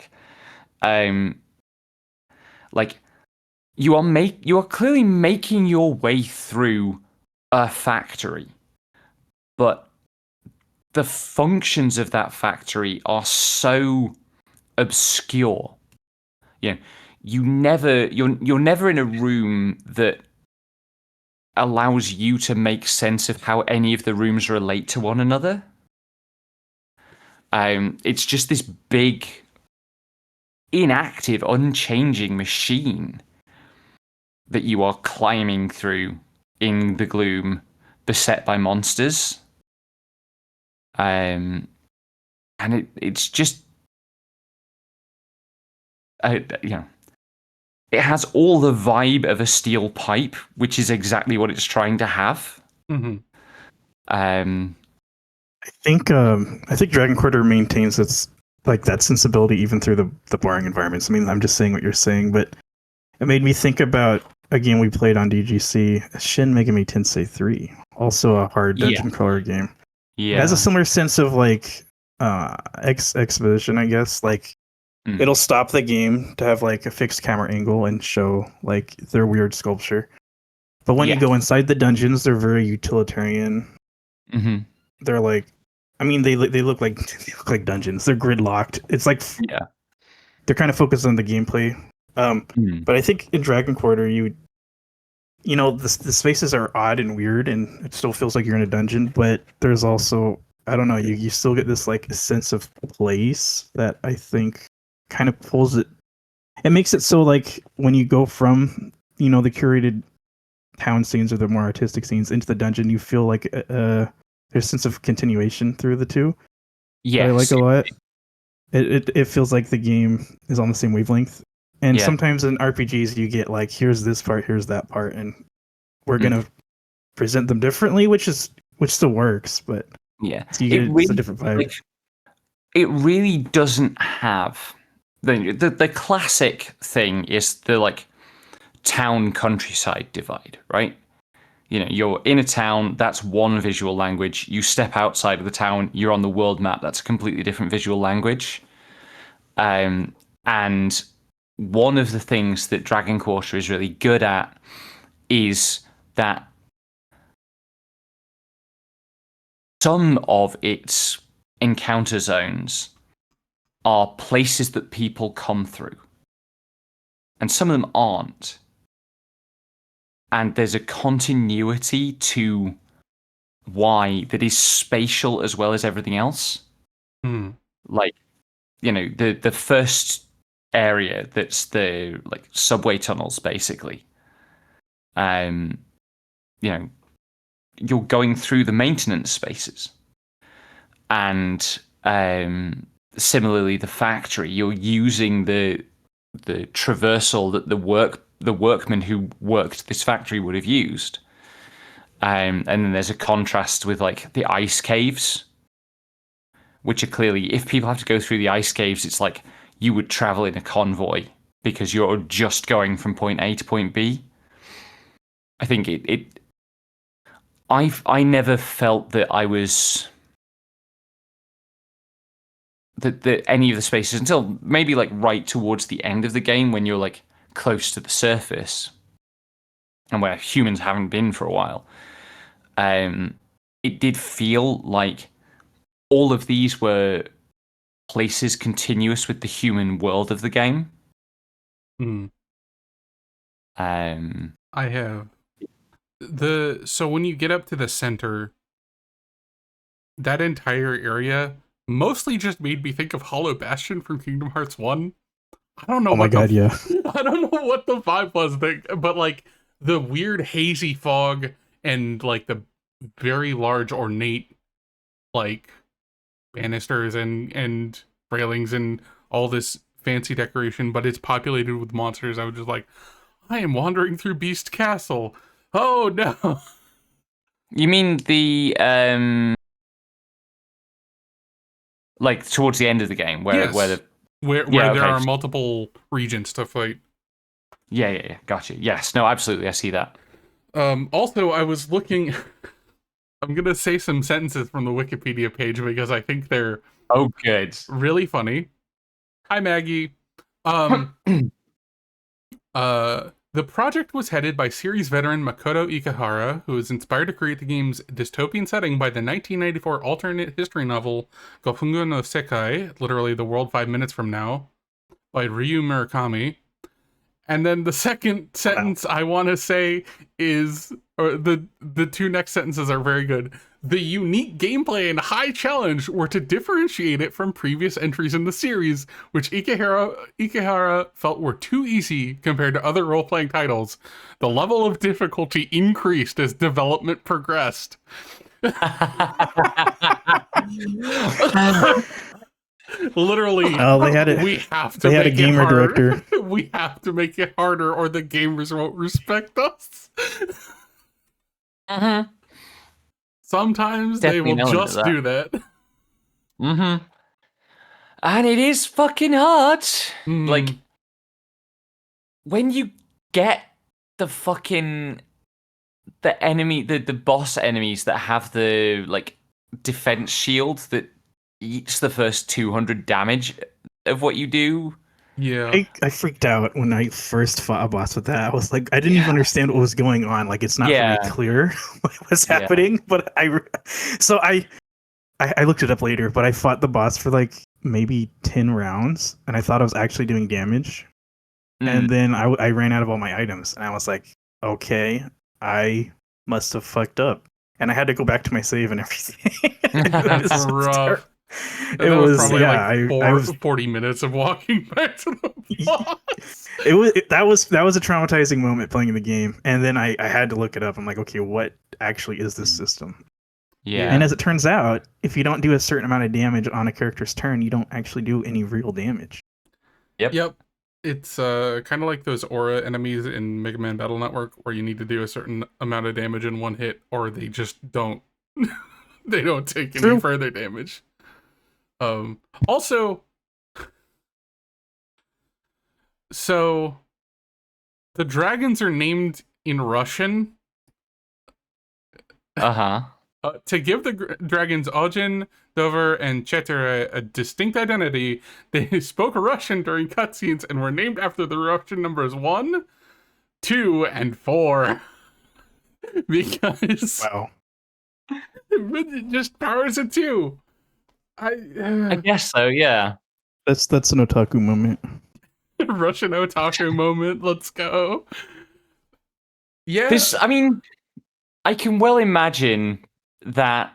[SPEAKER 3] Like you are clearly making your way through a factory, but the functions of that factory are so obscure. You're never in a room that allows you to make sense of how any of the rooms relate to one another. It's just this big, inactive, unchanging machine that you are climbing through in the gloom, beset by monsters. And it's just, it has all the vibe of a steel pipe, which is exactly what it's trying to have.
[SPEAKER 1] Mm-hmm.
[SPEAKER 2] I think Dragon Quarter maintains its like that sensibility even through the boring environments. I mean, I'm just saying what you're saying, but it made me think about a game we played on DGC, Shin Megami Tensei 3, also a hard dungeon crawler game.
[SPEAKER 3] Yeah,
[SPEAKER 2] it has a similar sense of like exposition, I guess. Like it'll stop the game to have like a fixed camera angle and show like their weird sculpture. But when you go inside the dungeons, they're very utilitarian.
[SPEAKER 3] Mm-hmm.
[SPEAKER 2] They're like, I mean, they look like dungeons. They're gridlocked. It's like they're kind of focused on the gameplay. But I think in Dragon Quarter, the spaces are odd and weird, and it still feels like you're in a dungeon. But there's also, I don't know, you still get this like sense of place that I think kind of pulls it. It makes it so like when you go from the curated town scenes or the more artistic scenes into the dungeon, you feel like there's a sense of continuation through the two. Yeah, I like a lot. It feels like the game is on the same wavelength. And sometimes in RPGs you get like, here's this part, here's that part, and we're gonna present them differently, which still works, but it's a different vibe.
[SPEAKER 3] Like, it really doesn't have the classic thing is the like town countryside divide, right? You're in a town, that's one visual language. You step outside of the town, you're on the world map, that's a completely different visual language. And one of the things that Dragon Quarter is really good at is that some of its encounter zones are places that people come through, and some of them aren't. And there's a continuity to why that is spatial as well as everything else. Like, the first area that's the like subway tunnels, basically. You're going through the maintenance spaces, and similarly, the factory. You're using the traversal that the workmen who worked this factory would have used. And then there's a contrast with like the ice caves, which are clearly, if people have to go through the ice caves, it's like you would travel in a convoy because you're just going from point A to point B. I think I never felt that I was that any of the spaces until maybe like right towards the end of the game when you're like close to the surface and where humans haven't been for a while. It did feel like all of these were places continuous with the human world of the game.
[SPEAKER 1] I have so when you get up to the center, that entire area mostly just made me think of Hollow Bastion from Kingdom Hearts 1. I don't know.
[SPEAKER 2] Oh my god, yeah.
[SPEAKER 1] I don't know what the vibe was there, but like the weird hazy fog and like the very large ornate like banisters and railings and all this fancy decoration, but it's populated with monsters. I was just like, I am wandering through Beast Castle. Oh no.
[SPEAKER 3] You mean the like towards the end of the game where
[SPEAKER 1] there are multiple regions to fight.
[SPEAKER 3] Yeah, gotcha. Yes, no, absolutely, I see that.
[SPEAKER 1] Also, I was looking. I'm gonna say some sentences from the Wikipedia page because I think they're
[SPEAKER 3] good,
[SPEAKER 1] really funny. Hi, Maggie. The project was headed by series veteran Makoto Ikehara, who was inspired to create the game's dystopian setting by the 1994 alternate history novel Gofungo no Sekai, literally The World 5 Minutes From Now, by Ryu Murakami. And then the second sentence I want to say is or the two next sentences are very good. The unique gameplay and high challenge were to differentiate it from previous entries in the series, which Ikehara felt were too easy compared to other role-playing titles. The level of difficulty increased as development progressed. Literally,
[SPEAKER 2] they had it.
[SPEAKER 1] We have to.
[SPEAKER 2] They had a
[SPEAKER 1] make
[SPEAKER 2] gamer
[SPEAKER 1] it harder.
[SPEAKER 2] director.
[SPEAKER 1] We have to make it harder, or the gamers won't respect us.
[SPEAKER 3] Mm-hmm.
[SPEAKER 1] Sometimes
[SPEAKER 3] Definitely
[SPEAKER 1] they will just do that.
[SPEAKER 3] Mm-hmm. And it is fucking hard. Like, when you get the fucking the boss enemies that have the like defense shield that eats the first 200 damage of what you do.
[SPEAKER 1] Yeah.
[SPEAKER 2] I freaked out when I first fought a boss with that. I was like, I didn't even understand what was going on. Like, it's not really clear what was happening. But I looked it up later, but I fought the boss for like maybe 10 rounds, and I thought I was actually doing damage. And then I ran out of all my items, and I was like, okay, I must have fucked up. And I had to go back to my save and everything.
[SPEAKER 1] That's rough.
[SPEAKER 2] It was
[SPEAKER 1] probably
[SPEAKER 2] yeah.
[SPEAKER 1] like
[SPEAKER 2] I was
[SPEAKER 1] 40 minutes of walking back to the boss.
[SPEAKER 2] That was a traumatizing moment playing the game, and then I had to look it up. I'm like, okay, what actually is this system?
[SPEAKER 3] Yeah.
[SPEAKER 2] And as it turns out, if you don't do a certain amount of damage on a character's turn, you don't actually do any real damage.
[SPEAKER 1] Yep. It's kind of like those aura enemies in Mega Man Battle Network, where you need to do a certain amount of damage in one hit, or they just don't. They don't take any further damage. Also, so the dragons are named in Russian. To give the dragons Ojin, Dover, and Cheter a distinct identity, they spoke Russian during cutscenes and were named after the Russian numbers 1, 2, and 4. Because
[SPEAKER 2] wow,
[SPEAKER 1] just powers of 2.
[SPEAKER 3] I guess so. Yeah.
[SPEAKER 2] That's an otaku moment.
[SPEAKER 1] Russian otaku moment. Let's go. Yeah.
[SPEAKER 3] I mean, I can well imagine that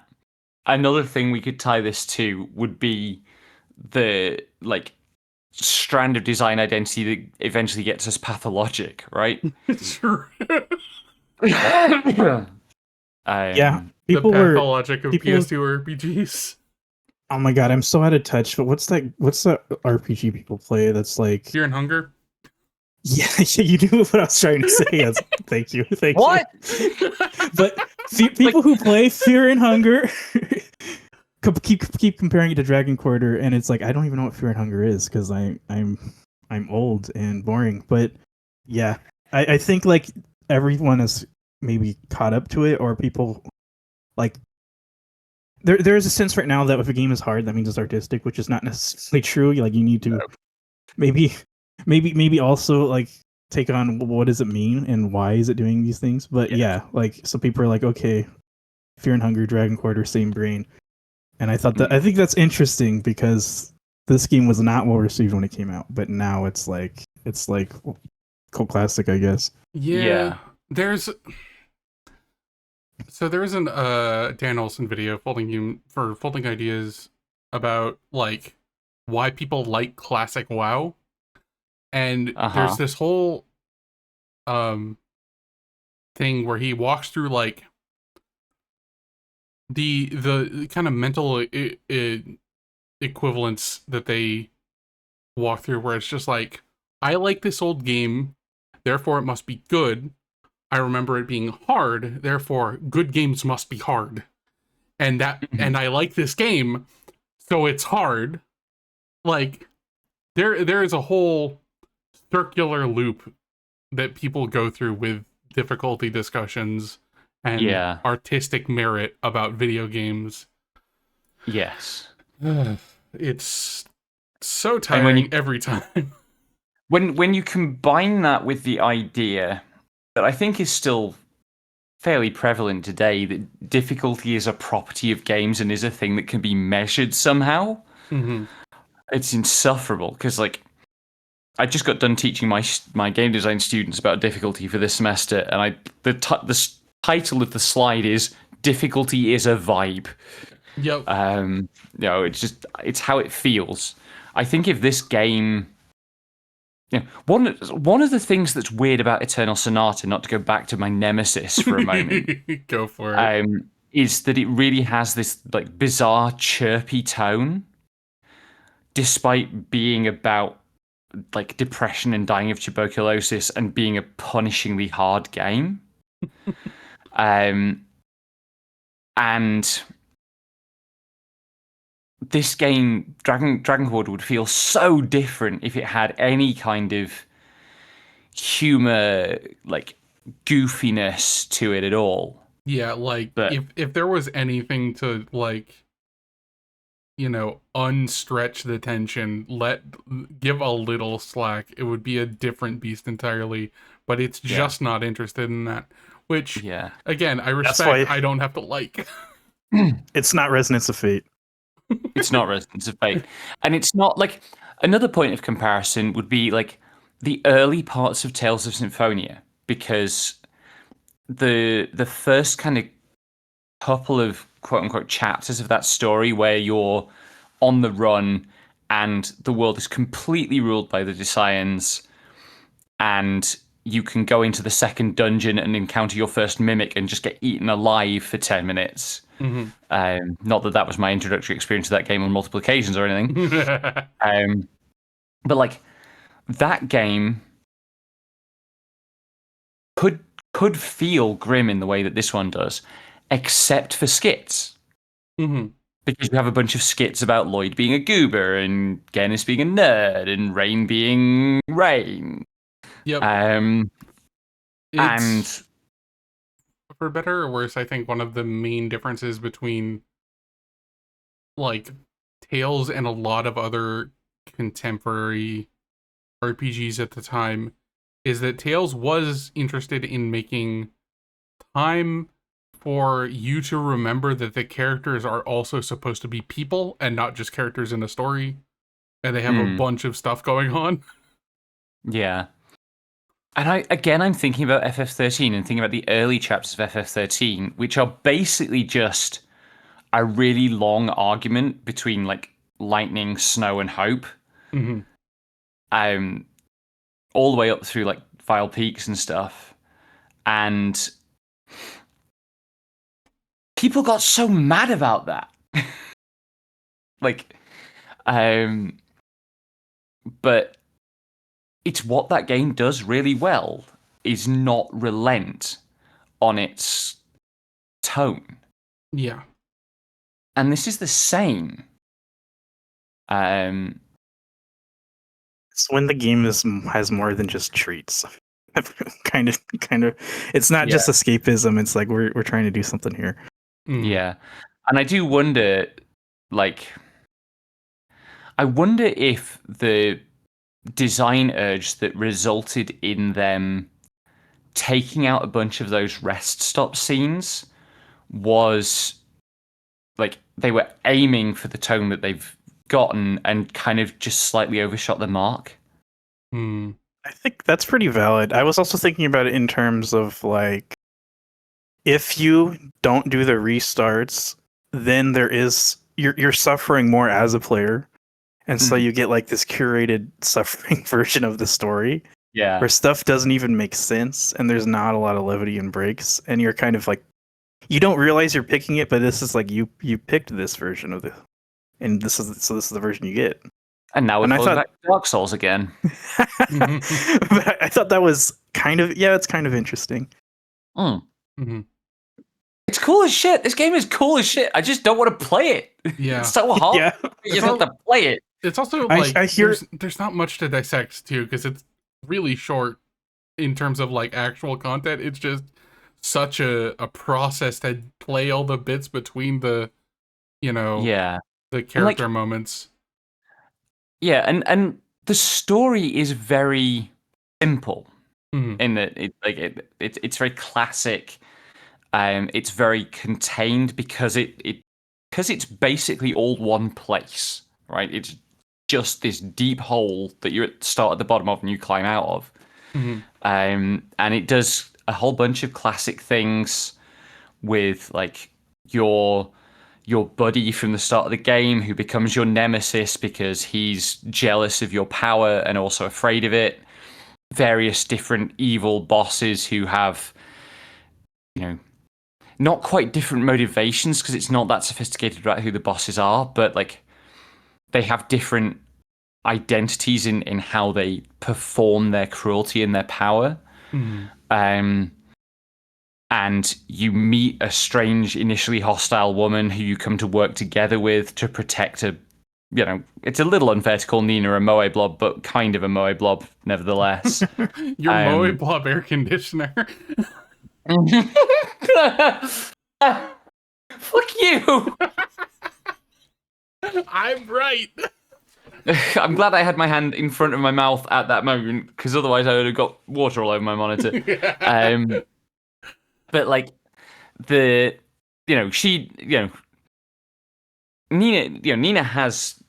[SPEAKER 3] another thing we could tie this to would be the like strand of design identity that eventually gets us pathologic, right?
[SPEAKER 1] True.
[SPEAKER 2] Yeah,
[SPEAKER 1] the pathologic of PS2 RPGs.
[SPEAKER 2] Oh my god, I'm so out of touch. But what's that RPG people play that's like
[SPEAKER 1] Fear and Hunger?
[SPEAKER 2] Yeah, you knew what I was trying to say. Thank you.
[SPEAKER 3] What?
[SPEAKER 2] But people who play Fear and Hunger keep comparing it to Dragon Quarter, and it's like I don't even know what Fear and Hunger is because I'm old and boring. But yeah, I think like everyone is maybe caught up to it, or people like there's a sense right now that if a game is hard, that means it's artistic, which is not necessarily true. Like you need to maybe also like take on what does it mean and why is it doing these things. But yeah, like some people are like, okay, Fear and Hunger, Dragon Quarter, same brain. And I think that's interesting because this game was not well received when it came out, but now it's like cult classic, I guess.
[SPEAKER 1] Yeah. There's an Dan Olsen video folding ideas about like why people like classic WoW. And there's this whole thing where he walks through like the kind of mental equivalence that they walk through, where it's just like, I like this old game, therefore it must be good. I remember it being hard, therefore good games must be hard. And and I like this game, so it's hard. Like there is a whole circular loop that people go through with difficulty discussions and artistic merit about video games.
[SPEAKER 3] Yes.
[SPEAKER 1] It's so tiring every time.
[SPEAKER 3] When you combine that with the idea that I think is still fairly prevalent today, that difficulty is a property of games and is a thing that can be measured somehow, it's insufferable. Because like, I just got done teaching my game design students about difficulty for this semester, and the title of the slide is "Difficulty is a Vibe."
[SPEAKER 1] Yep.
[SPEAKER 3] It's how it feels. I think if this game, one of the things that's weird about Eternal Sonata, not to go back to my nemesis for a moment,
[SPEAKER 1] go for it,
[SPEAKER 3] is that it really has this like bizarre chirpy tone, despite being about like depression and dying of tuberculosis and being a punishingly hard game. And this game, Dragon Horde, would feel so different if it had any kind of humor, like goofiness to it at all.
[SPEAKER 1] Yeah, like if there was anything to like, unstretch the tension, give a little slack, it would be a different beast entirely. But it's just not interested in that. Which, again, I respect. I don't have to like.
[SPEAKER 2] It's not Resonance of Fate.
[SPEAKER 3] It's not Resonance of Fate, and it's not like another point of comparison would be like the early parts of Tales of Symphonia, because the first kind of couple of quote unquote chapters of that story where you're on the run and the world is completely ruled by the Desians, and you can go into the second dungeon and encounter your first mimic and just get eaten alive for 10 minutes.
[SPEAKER 1] Mm-hmm.
[SPEAKER 3] Not that was my introductory experience to that game on multiple occasions or anything. But like that game could feel grim in the way that this one does, except for skits.
[SPEAKER 1] Mm-hmm.
[SPEAKER 3] Because you have a bunch of skits about Lloyd being a goober and Gennis being a nerd and Rain being Rain.
[SPEAKER 1] Yep.
[SPEAKER 3] And
[SPEAKER 1] for better or worse, I think one of the main differences between like Tales and a lot of other contemporary RPGs at the time is that Tales was interested in making time for you to remember that the characters are also supposed to be people and not just characters in a story, and they have a bunch of stuff going on.
[SPEAKER 3] Yeah. And I'm thinking about FF13 and thinking about the early chapters of FF13, which are basically just a really long argument between like Lightning, Snow, and Hope.
[SPEAKER 1] Mm-hmm.
[SPEAKER 3] All the way up through like Vile Peaks and stuff. And people got so mad about that. But it's what that game does really well, is not relent on its tone.
[SPEAKER 1] Yeah.
[SPEAKER 3] And this is the same.
[SPEAKER 2] It's when the game has more than just treats. kind of. It's not just escapism. It's like we're trying to do something here.
[SPEAKER 3] Yeah, and I do wonder, if the design urge that resulted in them taking out a bunch of those rest stop scenes was like they were aiming for the tone that they've gotten and kind of just slightly overshot the mark.
[SPEAKER 2] I think that's pretty valid. I was also thinking about it in terms of like, if you don't do the restarts, then you're suffering more as a player. And so you get like this curated suffering version of the story.
[SPEAKER 3] Yeah.
[SPEAKER 2] Where stuff doesn't even make sense and there's not a lot of levity and breaks. And you're kind of like, you don't realize you're picking it, but this is like you picked this version of and this is the version you get.
[SPEAKER 3] And now we're going back to Dark Souls again.
[SPEAKER 2] But I thought that was it's kind of interesting.
[SPEAKER 1] Mm-hmm.
[SPEAKER 3] It's cool as shit. This game is cool as shit. I just don't want to play it.
[SPEAKER 1] Yeah.
[SPEAKER 3] It's so hard.
[SPEAKER 2] Yeah.
[SPEAKER 3] You have to play it.
[SPEAKER 1] It's also like
[SPEAKER 2] I hear
[SPEAKER 1] there's not much to dissect too, because it's really short in terms of like actual content. It's just such a process to play all the bits between the the character moments.
[SPEAKER 3] Yeah, and the story is very simple in that it's very classic. It's very contained because it's basically all one place, right? It's just this deep hole that you're at the start at the bottom of and you climb out of. And it does a whole bunch of classic things with like your buddy from the start of the game who becomes your nemesis because he's jealous of your power and also afraid of it. Various different evil bosses who have, not quite different motivations because it's not that sophisticated about who the bosses are, but like they have different identities in how they perform their cruelty and their power. And you meet a strange, initially hostile woman who you come to work together with to protect a, it's a little unfair to call Nina a Moe blob, but kind of a Moe blob nevertheless.
[SPEAKER 1] Your Moe blob air conditioner.
[SPEAKER 3] Fuck you!
[SPEAKER 1] I'm right.
[SPEAKER 3] I'm glad I had my hand in front of my mouth at that moment, because otherwise I would have got water all over my monitor. But like Nina has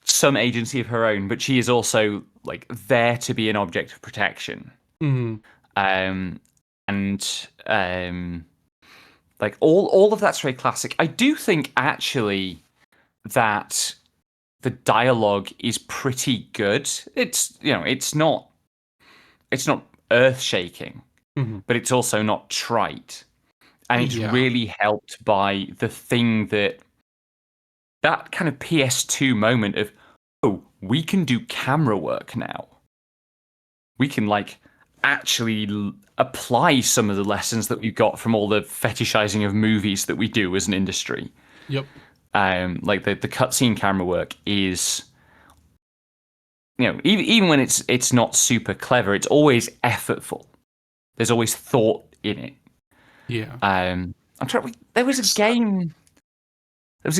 [SPEAKER 3] some agency of her own, but she is also like there to be an object of protection. Like all of that's very classic. I do think actually that the dialogue is pretty good. It's not earth-shaking, but it's also not trite. And it's really helped by the thing that kind of PS2 moment of, oh, we can do camera work now. We can like actually apply some of the lessons that we got from all the fetishizing of movies that we do as an industry.
[SPEAKER 1] Yep.
[SPEAKER 3] Like the cutscene camera work is, even when it's not super clever, it's always effortful. There's always thought in it.
[SPEAKER 1] Yeah.
[SPEAKER 3] I'm trying. There was a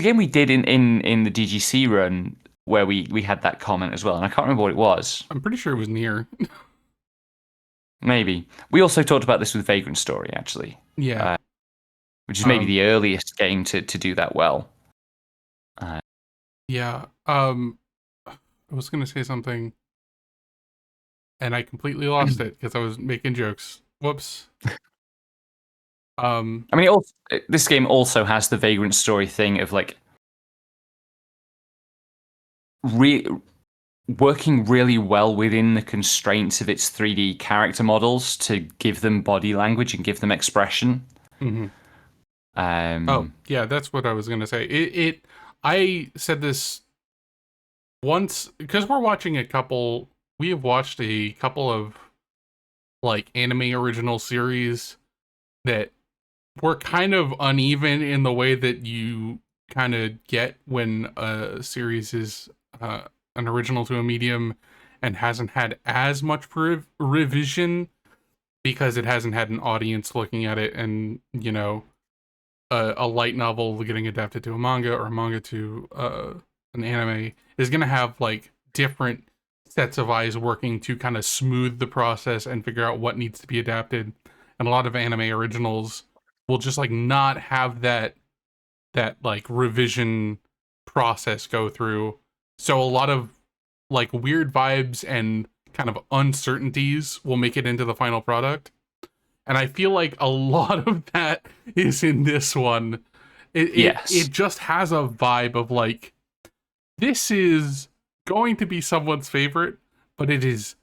[SPEAKER 3] game we did in the DGC run where we had that comment as well, and I can't remember what it was.
[SPEAKER 1] I'm pretty sure it was Nier.
[SPEAKER 3] Maybe. We also talked about this with Vagrant Story, actually.
[SPEAKER 1] Yeah.
[SPEAKER 3] Which is maybe the earliest game to do that well.
[SPEAKER 1] Yeah. I was going to say something, and I completely lost it because I was making jokes. Whoops.
[SPEAKER 3] I mean, this game also has the Vagrant Story thing of like working really well within the constraints of its 3D character models to give them body language and give them expression.
[SPEAKER 1] Oh, yeah, that's what I was going to say. I said this once because we have watched a couple of like anime original series that were kind of uneven in the way that you kind of get when a series is an original to a medium and hasn't had as much revision because it hasn't had an audience looking at it, and a light novel getting adapted to a manga or a manga to an anime is going to have like different sets of eyes working to kind of smooth the process and figure out what needs to be adapted. And a lot of anime originals will just like not have that like revision process go through. So a lot of like weird vibes and kind of uncertainties will make it into the final product. And I feel like a lot of that is in this one. It just has a vibe of like, this is going to be someone's favorite, but it is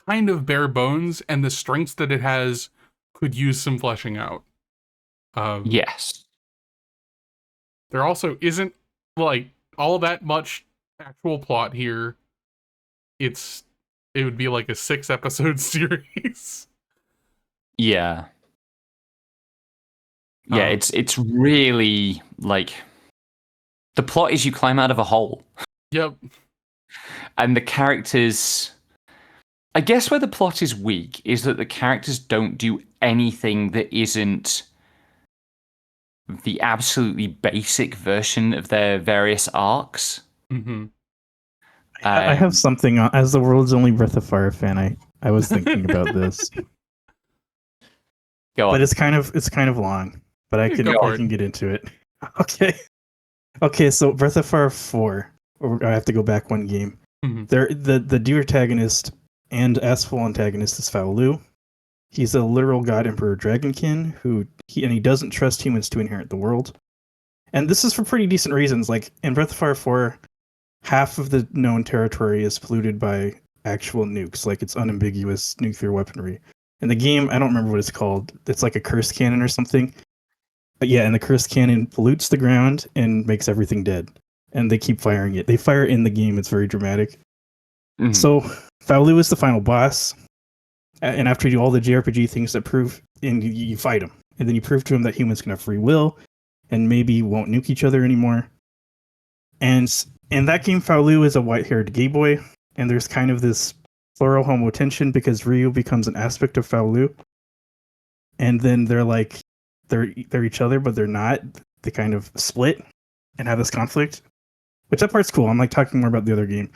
[SPEAKER 1] kind of bare bones, and the strengths that it has could use some fleshing out.
[SPEAKER 3] Yes.
[SPEAKER 1] There also isn't like all that much actual plot here. It would be like a 6-episode series.
[SPEAKER 3] Yeah. Yeah, it's really like the plot is you climb out of a hole.
[SPEAKER 1] Yep.
[SPEAKER 3] And the characters, I guess where the plot is weak is that the characters don't do anything that isn't the absolutely basic version of their various arcs.
[SPEAKER 2] I have something on, as the world's only Breath of Fire fan. I was thinking about this.
[SPEAKER 3] Go on.
[SPEAKER 2] But it's kind of long, but I can get into it. Okay. So Breath of Fire 4. I have to go back one game. The duo antagonist and as full antagonist is Faolu. He's a literal god emperor dragonkin he doesn't trust humans to inherit the world. And this is for pretty decent reasons. Like in Breath of Fire 4, half of the known territory is polluted by actual nukes, like it's unambiguous nuclear weaponry. In the game, I don't remember what it's called. It's like a cursed cannon or something. But yeah, and the cursed cannon pollutes the ground and makes everything dead. And they keep firing it. They fire it in the game. It's very dramatic. Mm-hmm. So Faolu is the final boss. And after you do all the JRPG things that prove, and you fight him. And then you prove to him that humans can have free will and maybe won't nuke each other anymore. And in that game, Faolu is a white-haired gay boy. And there's kind of this plural homo tension because Ryu becomes an aspect of Faolu. And then they're each other, but they're not. They kind of split and have this conflict. Which that part's cool. I'm like talking more about the other game.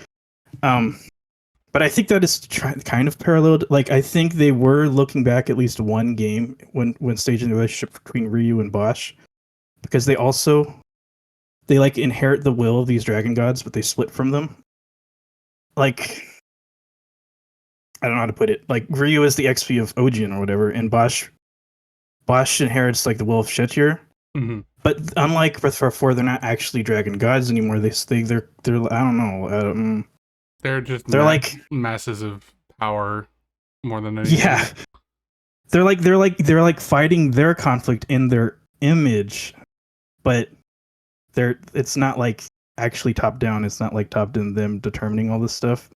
[SPEAKER 2] But I think that is kind of paralleled. Like, I think they were looking back at least one game when staging the relationship between Ryu and Bosch, because they like inherit the will of these dragon gods, but they split from them. Like, I don't know how to put it. Like, Ryu is the XP of Ojin or whatever, and Bosch inherits like the will of Shetyr.
[SPEAKER 1] Mm-hmm.
[SPEAKER 2] But unlike Breath of Fire 4, they're not actually dragon gods anymore. They're I don't know.
[SPEAKER 1] They're like masses of power more than anything.
[SPEAKER 2] Yeah. They're like fighting their conflict in their image, but it's not like actually top down. It's not like top down them determining all this stuff.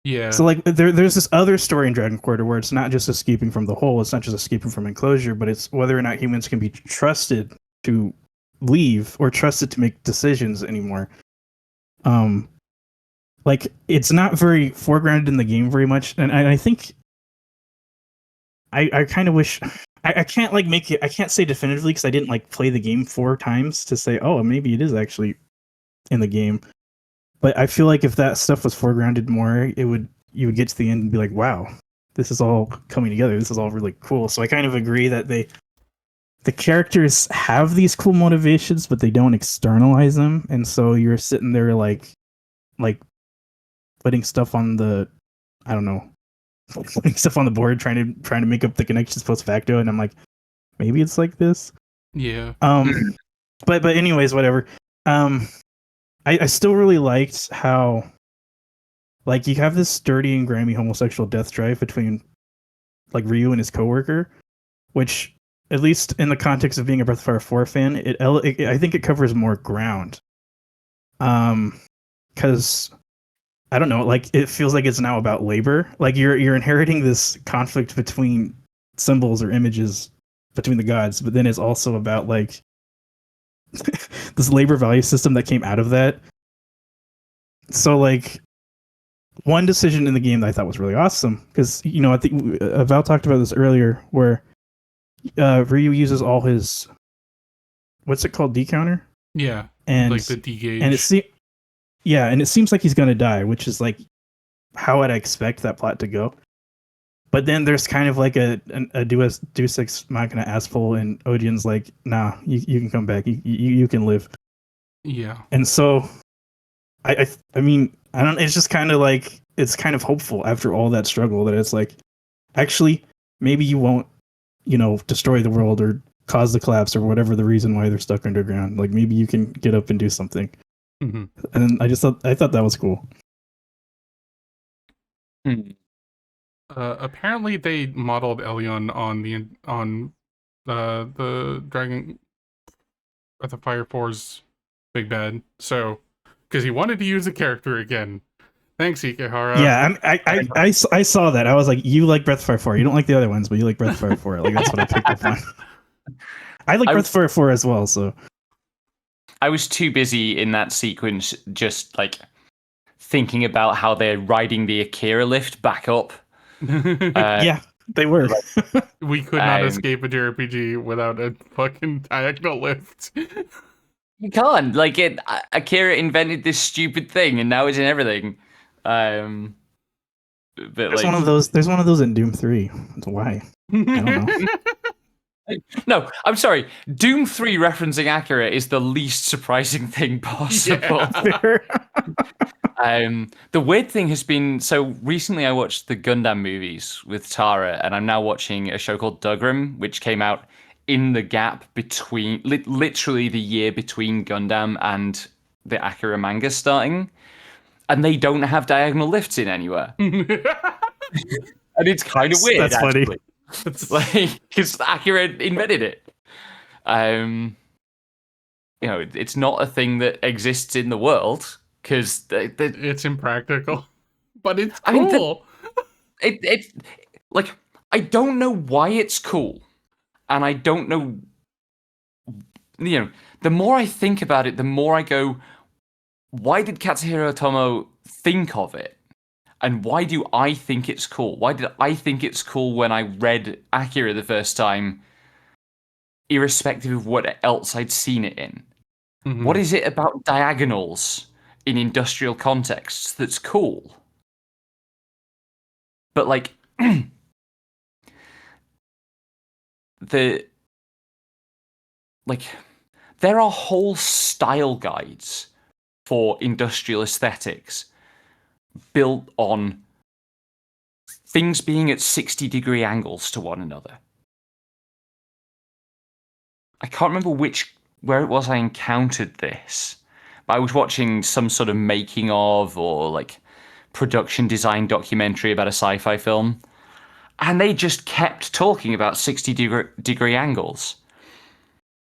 [SPEAKER 1] Yeah.
[SPEAKER 2] So like there's this other story in Dragon Quarter where it's not just escaping from the hole, it's not just escaping from enclosure, but it's whether or not humans can be trusted to leave or trusted to make decisions anymore. Like it's not very foregrounded in the game very much, and I think I kind of wish I can't like make it. I can't say definitively because I didn't like play the game 4 times to say, oh, maybe it is actually in the game. But I feel like if that stuff was foregrounded more, you would get to the end and be like, wow, this is all coming together. This is all really cool. So I kind of agree that the characters have these cool motivations, but they don't externalize them. And so you're sitting there like putting stuff on the, I don't know, putting stuff on the board, trying to make up the connections post facto. And I'm like, maybe it's like this.
[SPEAKER 1] Yeah.
[SPEAKER 2] But anyways, whatever. I still really liked how, like, you have this dirty and grimy homosexual death drive between, like, Ryu and his coworker, which, at least in the context of being a Breath of Fire 4 fan, I think it covers more ground. Because, I don't know, like, it feels like it's now about labor. Like, you're inheriting this conflict between symbols or images between the gods, but then it's also about, like, this labor value system that came out of that. So like one decision in the game that I thought was really awesome, because I think Val talked about this earlier, where Ryu uses all his, what's it called, D counter?
[SPEAKER 1] Yeah,
[SPEAKER 2] and
[SPEAKER 1] like the D gauge.
[SPEAKER 2] And it seems like he's gonna die, which is like how I'd expect that plot to go. But then there's kind of like a Deus Ex Machina asshole, and Odian's like, nah, you can come back. You can live.
[SPEAKER 1] Yeah.
[SPEAKER 2] And so, I mean, I don't. It's just kind of like, it's kind of hopeful after all that struggle that it's like, actually, maybe you won't, destroy the world or cause the collapse or whatever the reason why they're stuck underground. Like maybe you can get up and do something.
[SPEAKER 1] Mm-hmm.
[SPEAKER 2] And I thought that was cool.
[SPEAKER 1] Apparently they modeled Elion on the Dragon Breath of Fire 4's Big Bad. So, because he wanted to use the character again. Thanks, Ikehara.
[SPEAKER 2] Yeah, I saw that. I was like, you like Breath of Fire 4. You don't like the other ones, but you like Breath of Fire 4. Like that's what I picked up on. I like Breath of Fire 4 as well. So
[SPEAKER 3] I was too busy in that sequence, just like thinking about how they're riding the Akira lift back up.
[SPEAKER 2] Yeah, they were.
[SPEAKER 1] We could not escape a JRPG without a fucking diagonal lift.
[SPEAKER 3] You can't. Like Akira invented this stupid thing, and now it's in everything. But
[SPEAKER 2] there's one of those. There's one of those in Doom 3. Why? I don't know.
[SPEAKER 3] No, I'm sorry. Doom 3 referencing Akira is the least surprising thing possible.
[SPEAKER 2] Yeah.
[SPEAKER 3] The weird thing has been, so recently I watched the Gundam movies with Tara, and I'm now watching a show called Dougram, which came out in the gap between, literally the year between Gundam and the Akira manga starting, and they don't have diagonal lifts in anywhere. And it's kind of weird,
[SPEAKER 2] That's
[SPEAKER 3] actually.
[SPEAKER 2] funny.
[SPEAKER 3] It's like, because Akira invented it. It's not a thing that exists in the world, because
[SPEAKER 1] it's impractical. But it's cool.
[SPEAKER 3] I mean, it's like, I don't know why it's cool. And I don't know, the more I think about it, the more I go, why did Katsuhiro Otomo think of it? And why do I think it's cool? Why did I think it's cool when I read Akira the first time, irrespective of what else I'd seen it in? Mm-hmm. What is it about diagonals in industrial contexts that's cool? But like, there are whole style guides for industrial aesthetics built on things being at 60-degree angles to one another. I can't remember where it was I encountered this, but I was watching some sort of making of or like production design documentary about a sci-fi film, and they just kept talking about 60-degree angles.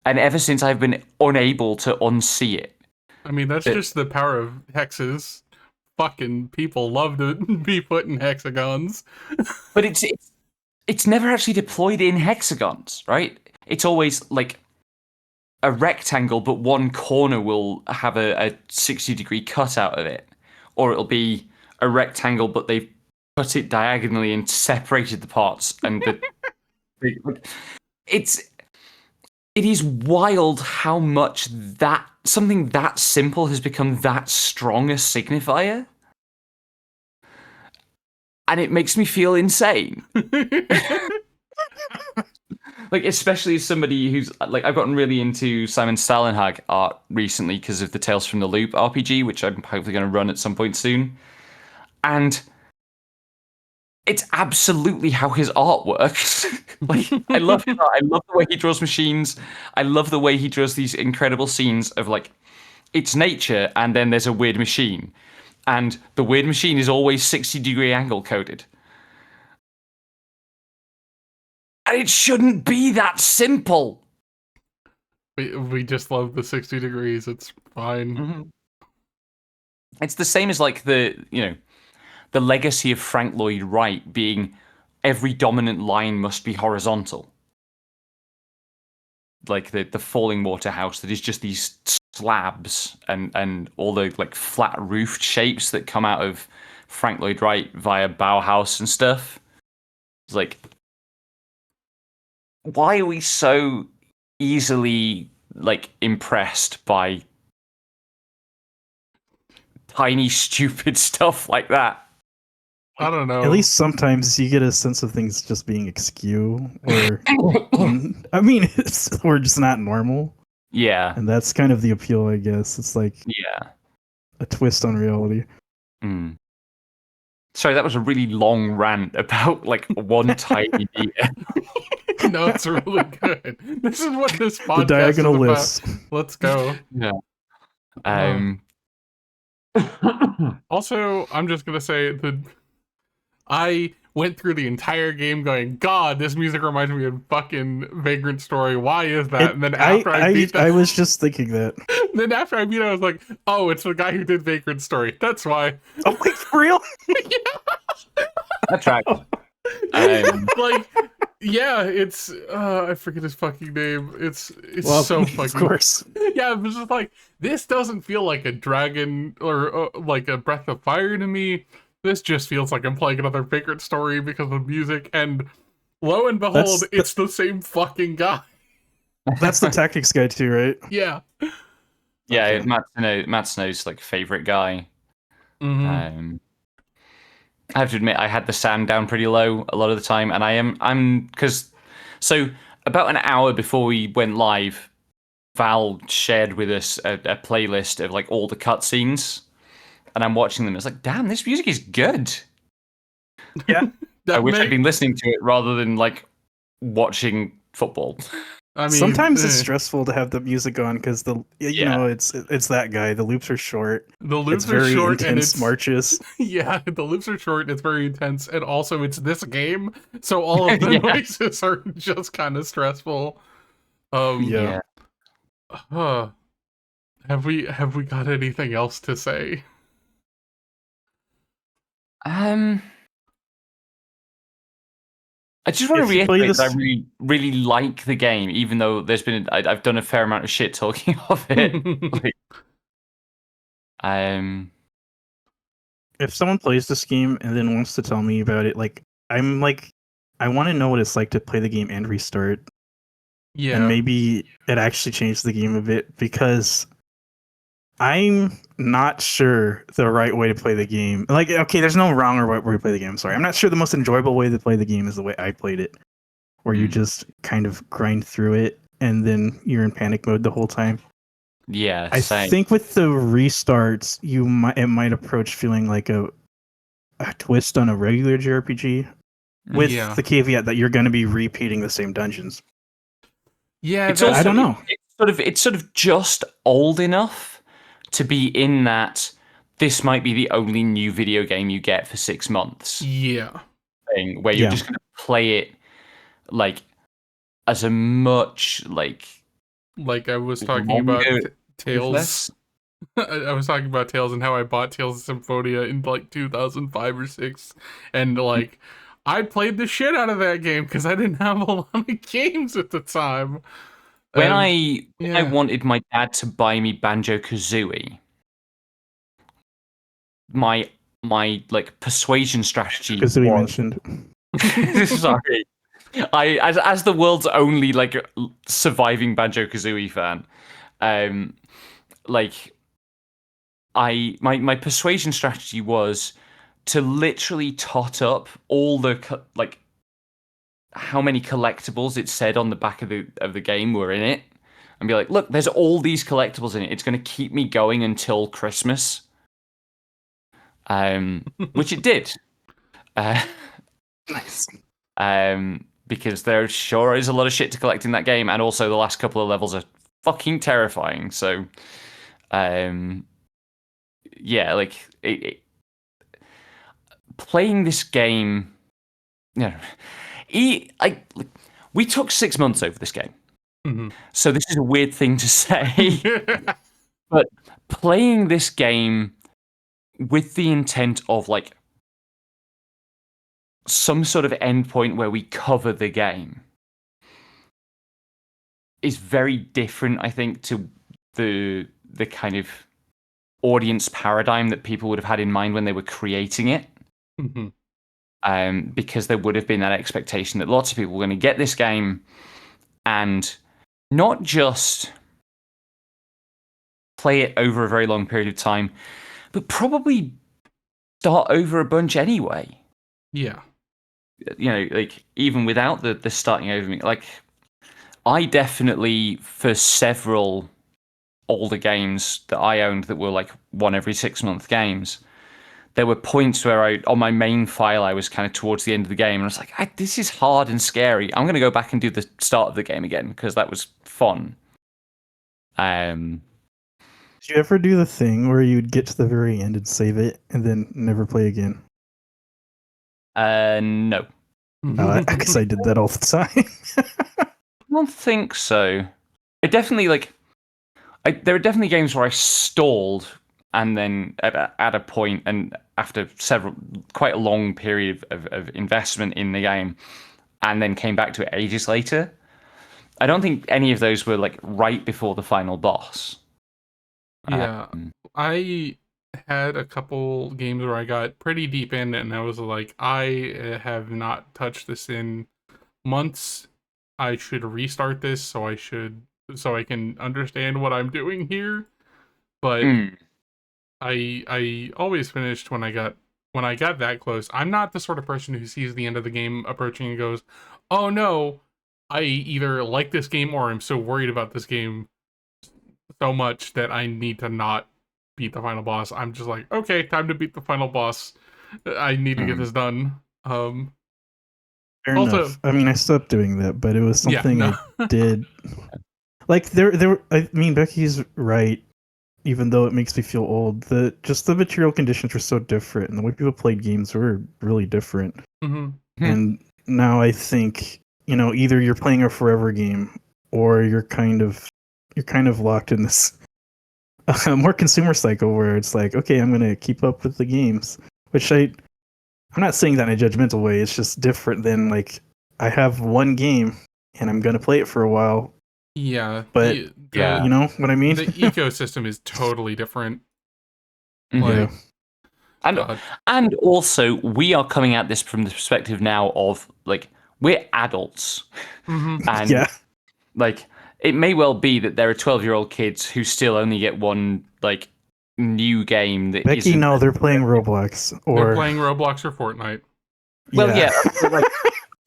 [SPEAKER 3] And ever since, I've been unable to unsee it.
[SPEAKER 1] I mean, that's just the power of hexes. Fucking people love to be put in hexagons.
[SPEAKER 3] But it's never actually deployed in hexagons, right? It's always like a rectangle, but one corner will have a 60-degree cut out of it. Or it'll be a rectangle, but they've cut it diagonally and separated the parts. And it is wild how much something that simple has become that strong a signifier. And it makes me feel insane. Like, especially as somebody who's, like, I've gotten really into Simon Stalenhag art recently because of the Tales from the Loop RPG, which I'm hopefully going to run at some point soon. And it's absolutely how his art works. Like, I love his art. I love the way he draws machines. I love the way he draws these incredible scenes of, like, it's nature and then there's a weird machine. And the weird machine is always 60-degree angle coded. And it shouldn't be that simple.
[SPEAKER 1] We just love the 60 degrees. It's fine.
[SPEAKER 3] Mm-hmm. It's the same as like the legacy of Frank Lloyd Wright being every dominant line must be horizontal. Like the falling water house that is just these slabs and all the like flat roofed shapes that come out of Frank Lloyd Wright via Bauhaus and stuff. It's like, why are we so easily like impressed by tiny stupid stuff like that?
[SPEAKER 1] I don't know.
[SPEAKER 2] At least sometimes you get a sense of things just being askew, or I mean, we're just not normal.
[SPEAKER 3] Yeah,
[SPEAKER 2] and that's kind of the appeal, I guess. It's like a twist on reality.
[SPEAKER 3] Mm. Sorry, that was a really long rant about like one tiny idea.
[SPEAKER 1] No, it's really good. This is what this podcast
[SPEAKER 2] the diagonal
[SPEAKER 1] is
[SPEAKER 2] lifts.
[SPEAKER 1] about. Let's go.
[SPEAKER 3] Yeah.
[SPEAKER 1] Also, I'm just gonna say that I went through the entire game going, God, this music reminds me of fucking Vagrant Story. Why is that? And then after I beat that,
[SPEAKER 2] I was just thinking that.
[SPEAKER 1] Then after I beat it, I was like, oh, it's the guy who did Vagrant Story. That's why.
[SPEAKER 2] Oh, wait, for real?
[SPEAKER 1] Yeah.
[SPEAKER 3] That's right.
[SPEAKER 1] Like, yeah, it's I forget his fucking name. It's
[SPEAKER 2] well,
[SPEAKER 1] so fucking.
[SPEAKER 2] Of course.
[SPEAKER 1] Yeah, it was just like, this doesn't feel like a Dragon or like a Breath of Fire to me. This just feels like I'm playing another Vagrant Story because of music, and lo and behold, it's the same fucking guy.
[SPEAKER 2] That's the tactics guy too, right?
[SPEAKER 1] Yeah.
[SPEAKER 3] Yeah, okay. Matsuno's like favorite guy.
[SPEAKER 1] Mm-hmm.
[SPEAKER 3] I have to admit, I had the sound down pretty low a lot of the time, and I'm because so about an hour before we went live, Val shared with us a playlist of like all the cutscenes, and I'm watching them. It's like, damn, this music is good.
[SPEAKER 2] Yeah.
[SPEAKER 3] I wish I'd been listening to it rather than like watching football.
[SPEAKER 1] I mean,
[SPEAKER 2] sometimes it's stressful to have the music on because it's that guy. The loops are short.
[SPEAKER 1] The loops
[SPEAKER 2] it's
[SPEAKER 1] are
[SPEAKER 2] very
[SPEAKER 1] short
[SPEAKER 2] intense
[SPEAKER 1] and it's
[SPEAKER 2] marches.
[SPEAKER 1] Yeah, the loops are short. It's very intense, and also it's this game, so all of the noises are just kind of stressful.
[SPEAKER 2] Yeah.
[SPEAKER 1] Have we got anything else to say?
[SPEAKER 3] I just want to
[SPEAKER 2] If you play
[SPEAKER 3] reiterate
[SPEAKER 2] this-
[SPEAKER 3] that I really, really like the game, even though I've done a fair amount of shit talking of it.
[SPEAKER 2] If someone plays this game and then wants to tell me about it, I want to know what it's like to play the game and restart.
[SPEAKER 1] Yeah.
[SPEAKER 2] And maybe it actually changed the game a bit, because I'm not sure the right way to play the game. Like, okay, there's no wrong or right way to play the game. I'm sorry. I'm not sure the most enjoyable way to play the game is the way I played it, where you just kind of grind through it and then you're in panic mode the whole time.
[SPEAKER 3] Yeah,
[SPEAKER 2] I
[SPEAKER 3] same.
[SPEAKER 2] think with the restarts, it might approach feeling like a twist on a regular JRPG, with the caveat that you're going to be repeating the same dungeons.
[SPEAKER 1] Yeah,
[SPEAKER 2] it's also, I don't know.
[SPEAKER 3] It's sort of just old enough to be in that this might be the only new video game you get for 6 months.
[SPEAKER 1] Yeah.
[SPEAKER 3] Thing where you're just going to play it like as a much like
[SPEAKER 1] I was talking about Tales. I was talking about Tales and how I bought Tales of Symphonia in like 2005 or 6, and like I played the shit out of that game because I didn't have a lot of games at the time.
[SPEAKER 3] When I wanted my dad to buy me Banjo-Kazooie, my like persuasion strategy
[SPEAKER 2] was mentioned.
[SPEAKER 3] Sorry. As the world's only like surviving Banjo-Kazooie fan, my persuasion strategy was to literally tot up all the like how many collectibles it said on the back of the game were in it, and be like, look, there's all these collectibles in it. It's going to keep me going until Christmas. Which it did.
[SPEAKER 2] Nice.
[SPEAKER 3] Because there sure is a lot of shit to collect in that game, and also the last couple of levels are fucking terrifying. So, yeah, like playing this game, we took 6 months over this game.
[SPEAKER 1] Mm-hmm.
[SPEAKER 3] So this is a weird thing to say, but playing this game with the intent of like some sort of endpoint where we cover the game is very different, I think, to the kind of audience paradigm that people would have had in mind when they were creating it.
[SPEAKER 1] Mm-hmm.
[SPEAKER 3] Because there would have been that expectation that lots of people were going to get this game and not just play it over a very long period of time, but probably start over a bunch anyway.
[SPEAKER 1] Yeah.
[SPEAKER 3] Like even without the starting over me, like I definitely, for several older games that I owned that were like one every 6 month games, there were points where on my main file, I was kind of towards the end of the game, and I was like, this is hard and scary. I'm going to go back and do the start of the game again because that was fun.
[SPEAKER 2] Did you ever do the thing where you'd get to the very end and save it and then never play again?
[SPEAKER 3] No.
[SPEAKER 2] Because I did that all the time.
[SPEAKER 3] I don't think so. I definitely there are definitely games where I stalled and then at a point and after quite a long period of investment in the game, and then came back to it ages later. I don't think any of those were like right before the final boss.
[SPEAKER 1] Yeah, I had a couple games where I got pretty deep in and I was like, I have not touched this in months. I should restart this so I can understand what I'm doing here. But I always finished when I got that close. I'm not the sort of person who sees the end of the game approaching and goes, "Oh no, I either like this game or I'm so worried about this game so much that I need to not beat the final boss. I'm just like, okay, time to beat the final boss. I need to get this done.
[SPEAKER 2] Fair
[SPEAKER 1] Also,
[SPEAKER 2] enough. I mean, I stopped doing that, but it was something
[SPEAKER 1] no.
[SPEAKER 2] I did. Like I mean, Becky's right. Even though it makes me feel old, the material conditions were so different, and the way people played games were really different. And now I think, either you're playing a forever game, or you're kind of locked in this more consumer cycle where it's like, okay, I'm gonna keep up with the games, which I'm not saying that in a judgmental way. It's just different than like I have one game and I'm gonna play it for a while.
[SPEAKER 1] Yeah,
[SPEAKER 2] but you know what I mean.
[SPEAKER 1] The ecosystem is totally different.
[SPEAKER 2] Yeah.
[SPEAKER 3] And also, we are coming at this from the perspective now of like we're adults, and like it may well be that there are 12-year-old kids who still only get one like new game that
[SPEAKER 2] Becky, no, they're playing Roblox
[SPEAKER 1] they're playing Roblox or Fortnite.
[SPEAKER 3] Well, like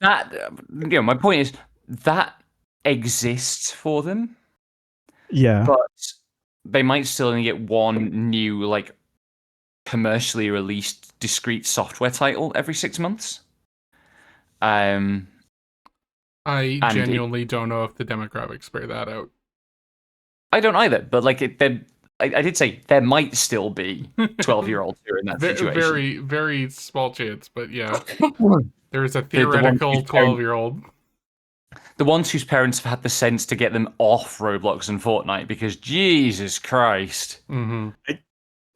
[SPEAKER 3] that. My point is that exists for them.
[SPEAKER 2] Yeah,
[SPEAKER 3] but they might still only get one new like commercially released discrete software title every 6 months.
[SPEAKER 1] I genuinely don't know if the demographics bear that out.
[SPEAKER 3] I don't either, but like I did say there might still be 12-year-olds who are in that situation.
[SPEAKER 1] Very, very small chance, but yeah, there's a theoretical 12-year-old.
[SPEAKER 3] The ones whose parents have had the sense to get them off Roblox and Fortnite because Jesus Christ.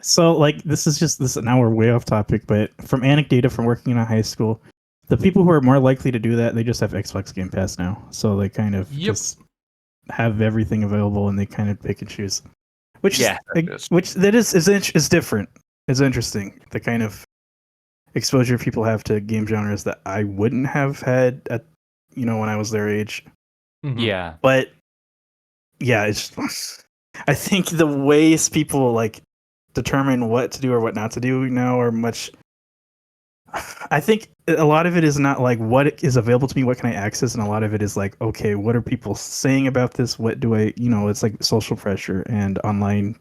[SPEAKER 2] So like this is now we're way off topic, but from anecdata from working in a high school, the people who are more likely to do that, they just have Xbox Game Pass now. So they kind of just have everything available and they kind of pick and choose. Which is different. It's interesting. The kind of exposure people have to game genres that I wouldn't have had at when I was their age.
[SPEAKER 3] Yeah.
[SPEAKER 2] But yeah, it's I think the ways people like determine what to do or what not to do now are much. I think a lot of it is not like what is available to me, what can I access, and a lot of it is like, okay, what are people saying about this? What do I, it's like social pressure and online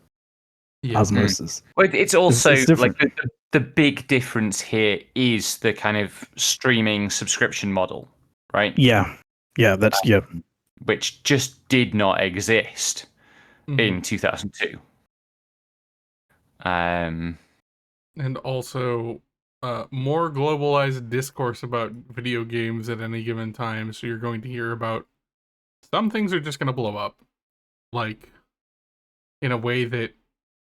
[SPEAKER 2] osmosis.
[SPEAKER 3] Well, it's also like the big difference here is the kind of streaming subscription model, right?
[SPEAKER 2] Yeah, that's
[SPEAKER 3] which just did not exist in 2002.
[SPEAKER 1] And also more globalized discourse about video games at any given time, so you're going to hear about some things are just going to blow up, like in a way that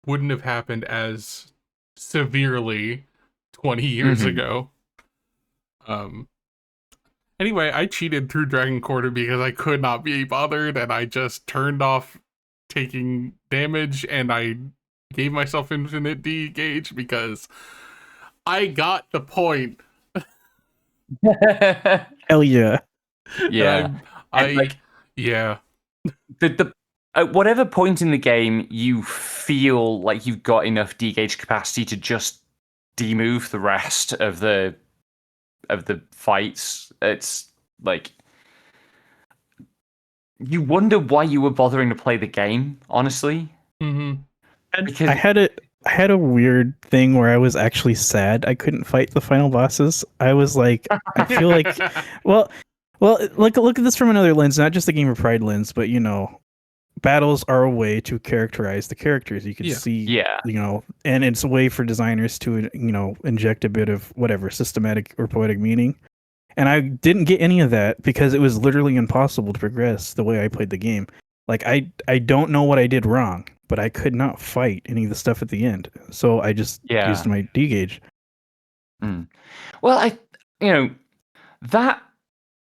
[SPEAKER 1] wouldn't have happened as severely 20 years ago. Anyway, I cheated through Dragon Quarter because I could not be bothered, and I just turned off taking damage, and I gave myself infinite D-gauge because I got the point.
[SPEAKER 2] Hell yeah.
[SPEAKER 3] Yeah. The at whatever point in the game you feel like you've got enough D-gauge capacity to just demove the rest of the fights, it's like you wonder why you were bothering to play the game, honestly.
[SPEAKER 2] Because I had a weird thing where I was actually sad I couldn't fight the final bosses. I was like, I feel like, well, look at this from another lens, not just the Game of Pride lens, but battles are a way to characterize the characters. You can see, and it's a way for designers to, inject a bit of whatever systematic or poetic meaning. And I didn't get any of that because it was literally impossible to progress the way I played the game. Like I don't know what I did wrong, but I could not fight any of the stuff at the end. So I just used my D-gauge.
[SPEAKER 3] Well, that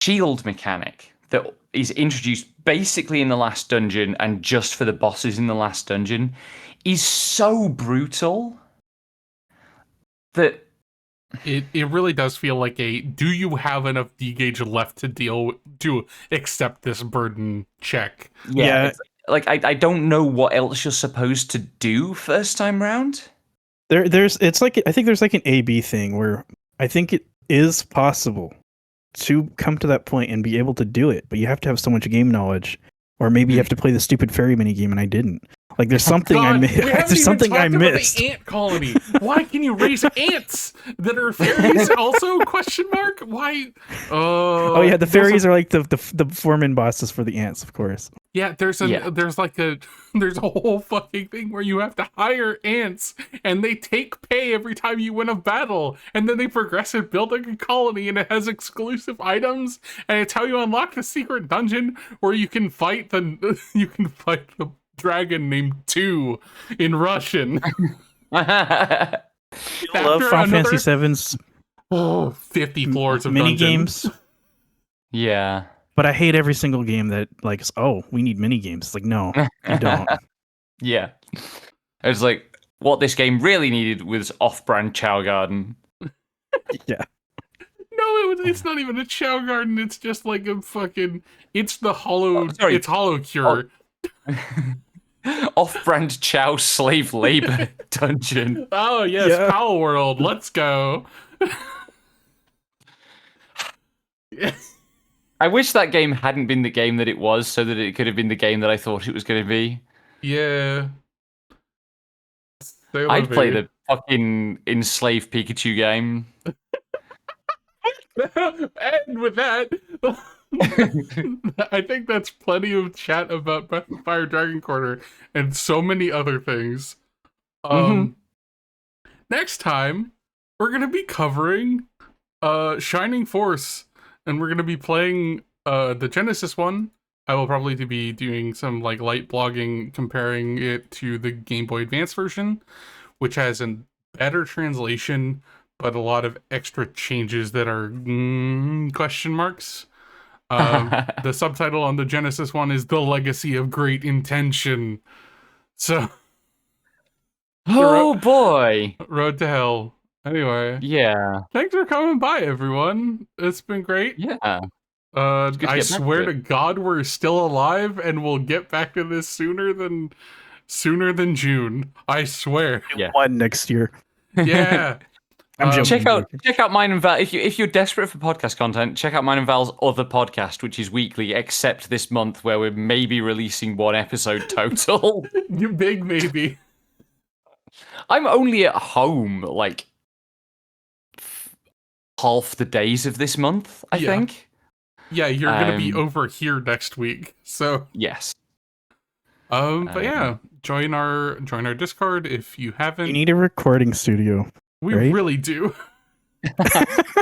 [SPEAKER 3] shield mechanic that is introduced basically in the last dungeon and just for the bosses in the last dungeon is so brutal that
[SPEAKER 1] it really does feel like do you have enough D-gauge left to accept this burden check?
[SPEAKER 3] Yeah. Like I don't know what else you're supposed to do first time round.
[SPEAKER 2] I think there's like an A/B thing where I think it is possible to come to that point and be able to do it, but you have to have so much game knowledge, or maybe you have to play the stupid fairy mini game, and I didn't. Like there's something I
[SPEAKER 1] God,
[SPEAKER 2] missed.
[SPEAKER 1] we haven't
[SPEAKER 2] There's
[SPEAKER 1] even
[SPEAKER 2] something I
[SPEAKER 1] talked about
[SPEAKER 2] missed.
[SPEAKER 1] the ant colony. Why can you raise ants that are fairies? Also, question mark. Why?
[SPEAKER 2] Oh yeah, the fairies are like the foreman bosses for the ants, of course.
[SPEAKER 1] Yeah, there's a whole fucking thing where you have to hire ants, and they take pay every time you win a battle, and then they progress in building a colony, and it has exclusive items, and it's how you unlock the secret dungeon where you can fight the dragon named 2 in Russian.
[SPEAKER 2] I love Final Fantasy VII's
[SPEAKER 1] 50 floors of
[SPEAKER 2] mini
[SPEAKER 1] dungeon.
[SPEAKER 2] games.
[SPEAKER 3] Yeah.
[SPEAKER 2] But I hate every single game that like, oh, we need mini games. It's like, no, you don't.
[SPEAKER 3] Yeah. It's like what this game really needed was off-brand Chow Garden.
[SPEAKER 2] Yeah.
[SPEAKER 1] No, it's not even a Chow Garden. It's just like a fucking. It's the hollow. It's Hollow Cure.
[SPEAKER 3] Off-brand Chow slave labor dungeon.
[SPEAKER 1] Oh yes,
[SPEAKER 2] Yeah.
[SPEAKER 1] Power World. Let's go. Yeah.
[SPEAKER 3] I wish that game hadn't been the game that it was, so that it could have been the game that I thought it was going to be.
[SPEAKER 1] Yeah.
[SPEAKER 3] I'd play the fucking enslaved Pikachu game.
[SPEAKER 1] And with that, I think that's plenty of chat about Breath of Fire Dragon Quarter and so many other things. Next time, we're going to be covering Shining Force, and we're going to be playing the Genesis one. I will probably be doing some like light blogging comparing it to the Game Boy Advance version, which has a better translation, but a lot of extra changes that are question marks. The subtitle on the Genesis one is The Legacy of Great Intention. So,
[SPEAKER 3] oh boy.
[SPEAKER 1] Road to Hell. Anyway.
[SPEAKER 3] Yeah.
[SPEAKER 1] Thanks for coming by, everyone. It's been great.
[SPEAKER 3] Yeah.
[SPEAKER 1] I swear to God we're still alive and we'll get back to this sooner than June. I swear.
[SPEAKER 3] Yeah.
[SPEAKER 2] One next year.
[SPEAKER 1] Yeah.
[SPEAKER 2] I'm joking.
[SPEAKER 3] Check out mine and Val. If you're desperate for podcast content, check out mine and Val's other podcast, which is weekly, except this month where we're maybe releasing one episode total.
[SPEAKER 1] You big maybe.
[SPEAKER 3] I'm only at home like half the days of this month, I think.
[SPEAKER 1] Yeah, you're gonna be over here next week. So
[SPEAKER 3] yes.
[SPEAKER 1] But yeah, join our Discord if you haven't.
[SPEAKER 2] You need a recording studio.
[SPEAKER 1] We
[SPEAKER 2] right?
[SPEAKER 1] really do.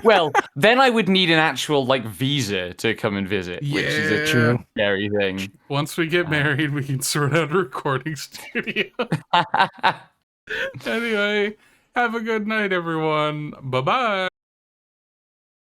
[SPEAKER 3] Well, then I would need an actual like visa to come and visit, which is a
[SPEAKER 2] True.
[SPEAKER 3] scary thing.
[SPEAKER 1] Once we get married, we can sort out a recording studio. Anyway, have a good night, everyone. Bye-bye.